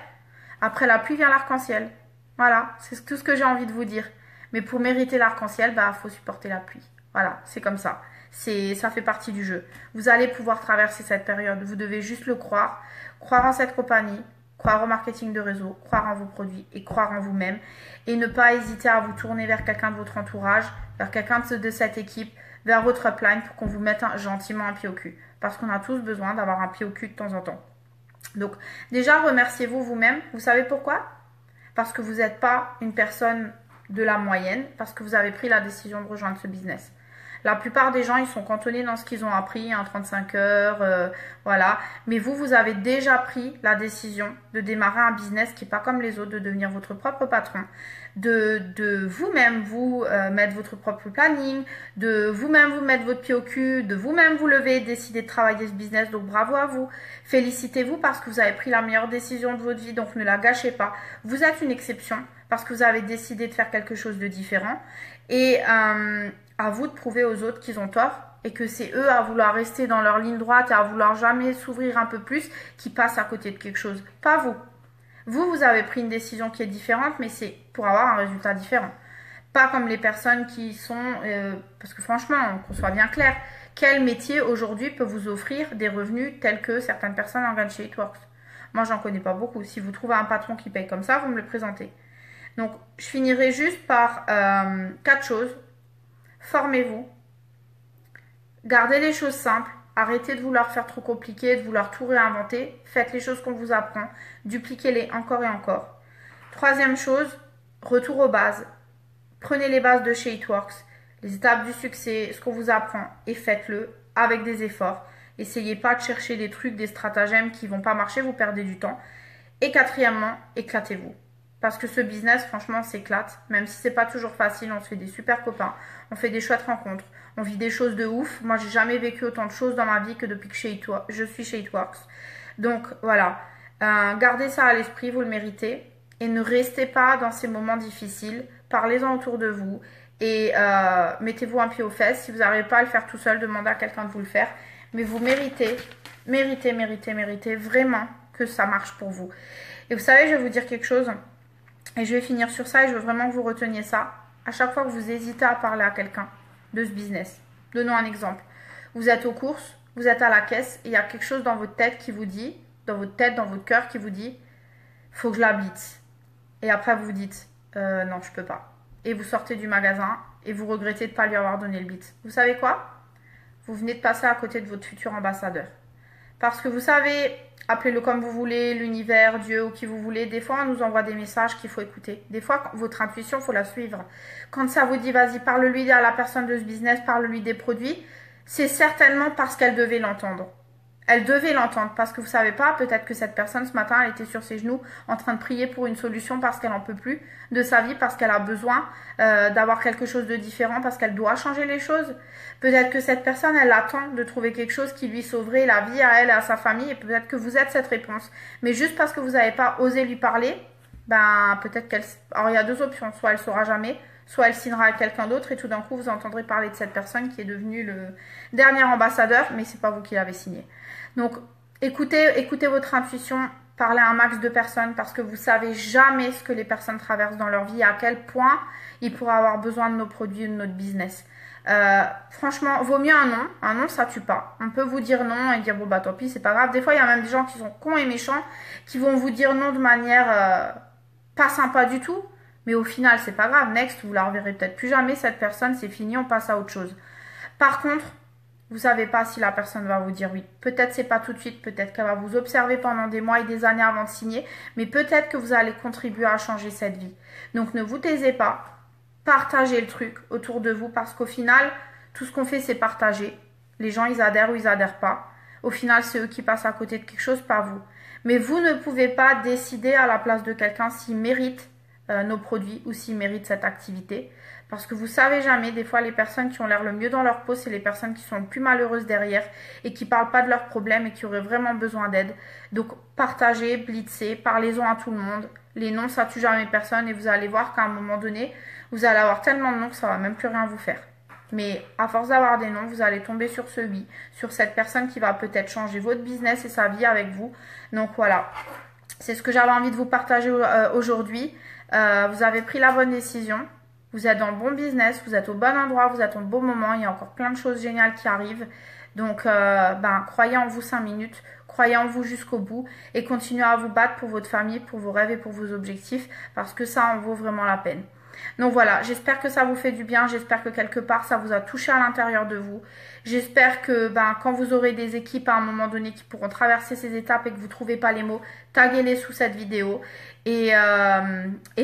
après la pluie vient l'arc-en-ciel. Voilà, c'est tout ce que j'ai envie de vous dire. Mais pour mériter l'arc-en-ciel, bah faut supporter la pluie. Voilà, c'est comme ça. Ça fait partie du jeu. Vous allez pouvoir traverser cette période. Vous devez juste le croire. Croire en cette compagnie, croire au marketing de réseau, croire en vos produits et croire en vous-même. Et ne pas hésiter à vous tourner vers quelqu'un de votre entourage, vers quelqu'un de cette équipe, vers votre upline pour qu'on vous mette gentiment un pied au cul. Parce qu'on a tous besoin d'avoir un pied au cul de temps en temps. Donc, déjà, remerciez-vous vous-même. Vous savez pourquoi? Parce que vous n'êtes pas une personne de la moyenne, parce que vous avez pris la décision de rejoindre ce business. La plupart des gens, ils sont cantonnés dans ce qu'ils ont appris, 35 heures, voilà. Mais vous avez déjà pris la décision de démarrer un business qui n'est pas comme les autres, de devenir votre propre patron, de vous-même mettre votre propre planning, de vous-même vous mettre votre pied au cul, de vous-même vous lever et décider de travailler ce business. Donc bravo à vous. Félicitez-vous parce que vous avez pris la meilleure décision de votre vie, donc ne la gâchez pas. Vous êtes une exception parce que vous avez décidé de faire quelque chose de différent. Et à vous de prouver aux autres qu'ils ont tort et que c'est eux à vouloir rester dans leur ligne droite et à vouloir jamais s'ouvrir un peu plus qui passent à côté de quelque chose. Pas vous. Vous avez pris une décision qui est différente, mais c'est pour avoir un résultat différent. Pas comme les personnes qui sont... parce que franchement, qu'on soit bien clair, quel métier aujourd'hui peut vous offrir des revenus tels que certaines personnes en gagnent chez It Works? Moi, j'en connais pas beaucoup. Si vous trouvez un patron qui paye comme ça, vous me le présentez. Donc, je finirai juste par 4 choses. Formez-vous. Gardez les choses simples. Arrêtez de vouloir faire trop compliqué, de vouloir tout réinventer. Faites les choses qu'on vous apprend. Dupliquez-les encore et encore. Troisième chose, retour aux bases. Prenez les bases de chez It Works, les étapes du succès, ce qu'on vous apprend et faites-le avec des efforts. Essayez pas de chercher des trucs, des stratagèmes qui vont pas marcher, vous perdez du temps. Et quatrièmement, éclatez-vous. Parce que ce business, franchement, s'éclate. Même si c'est pas toujours facile, on se fait des super copains, on fait des chouettes rencontres, on vit des choses de ouf. Moi, j'ai jamais vécu autant de choses dans ma vie que depuis que je suis chez It Works. Donc, voilà. Gardez ça à l'esprit, vous le méritez. Et ne restez pas dans ces moments difficiles. Parlez-en autour de vous. Et mettez-vous un pied aux fesses. Si vous n'arrivez pas à le faire tout seul, demandez à quelqu'un de vous le faire. Mais vous méritez vraiment que ça marche pour vous. Et vous savez, je vais vous dire quelque chose. Et je vais finir sur ça et je veux vraiment que vous reteniez ça. À chaque fois que vous hésitez à parler à quelqu'un de ce business, Donnons un exemple. Vous êtes aux courses, vous êtes à la caisse, et il y a quelque chose dans votre tête qui vous dit, dans votre cœur qui vous dit, faut que je la blitz. Et après vous vous dites, non, je peux pas. Et vous sortez du magasin et vous regrettez de ne pas lui avoir donné le blitz. Vous savez quoi? Vous venez de passer à côté de votre futur ambassadeur. Parce que vous savez, appelez-le comme vous voulez, l'univers, Dieu ou qui vous voulez. Des fois, on nous envoie des messages qu'il faut écouter. Des fois, votre intuition, il faut la suivre. Quand ça vous dit, vas-y, parle-lui à la personne de ce business, parle-lui des produits, c'est certainement parce qu'elle devait l'entendre. Elle devait l'entendre parce que vous savez pas, peut-être que cette personne ce matin, elle était sur ses genoux en train de prier pour une solution parce qu'elle en peut plus de sa vie, parce qu'elle a besoin d'avoir quelque chose de différent, parce qu'elle doit changer les choses. Peut-être que cette personne, elle attend de trouver quelque chose qui lui sauverait la vie à elle et à sa famille, et peut-être que vous êtes cette réponse. Mais juste parce que vous n'avez pas osé lui parler, ben peut-être qu'elle... Alors il y a deux options, soit elle saura jamais, soit elle signera à quelqu'un d'autre et tout d'un coup vous entendrez parler de cette personne qui est devenue le dernier ambassadeur, mais c'est pas vous qui l'avez signé. Donc écoutez votre intuition, parlez à un max de personnes parce que vous savez jamais ce que les personnes traversent dans leur vie, à quel point ils pourraient avoir besoin de nos produits ou de notre business. Franchement, vaut mieux un non. Un non, ça tue pas. On peut vous dire non et dire bon bah tant pis, c'est pas grave. Des fois, il y a même des gens qui sont cons et méchants qui vont vous dire non de manière pas sympa du tout. Mais au final, c'est pas grave. Next, vous la reverrez peut-être plus jamais. Cette personne, c'est fini, on passe à autre chose. Par contre, vous savez pas si la personne va vous dire oui. Peut-être c'est pas tout de suite, peut-être qu'elle va vous observer pendant des mois et des années avant de signer, mais peut-être que vous allez contribuer à changer cette vie. Donc ne vous taisez pas, partagez le truc autour de vous parce qu'au final, tout ce qu'on fait c'est partager. Les gens ils adhèrent ou ils adhèrent pas. Au final, c'est eux qui passent à côté de quelque chose, pas vous. Mais vous ne pouvez pas décider à la place de quelqu'un s'il mérite nos produits ou s'ils méritent cette activité. Parce que vous savez jamais, des fois les personnes qui ont l'air le mieux dans leur peau, c'est les personnes qui sont le plus malheureuses derrière et qui parlent pas de leurs problèmes et qui auraient vraiment besoin d'aide. Donc partagez, blitzez, parlez-en à tout le monde. Les noms, ça tue jamais personne et vous allez voir qu'à un moment donné, vous allez avoir tellement de noms que ça va même plus rien vous faire. Mais à force d'avoir des noms, vous allez tomber sur ce oui, sur cette personne qui va peut-être changer votre business et sa vie avec vous. Donc voilà, c'est ce que j'avais envie de vous partager aujourd'hui. Vous avez pris la bonne décision, vous êtes dans le bon business, vous êtes au bon endroit, vous êtes au bon moment, il y a encore plein de choses géniales qui arrivent. Donc croyez en vous 5 minutes, croyez en vous jusqu'au bout et continuez à vous battre pour votre famille, pour vos rêves et pour vos objectifs parce que ça en vaut vraiment la peine. Donc voilà, j'espère que ça vous fait du bien, j'espère que quelque part ça vous a touché à l'intérieur de vous. J'espère que quand vous aurez des équipes à un moment donné qui pourront traverser ces étapes et que vous ne trouvez pas les mots, taguez-les sous cette vidéo. Et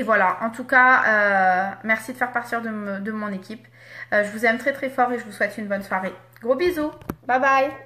voilà, en tout cas, merci de faire partie de mon équipe. Je vous aime très très fort et je vous souhaite une bonne soirée. Gros bisous, bye bye.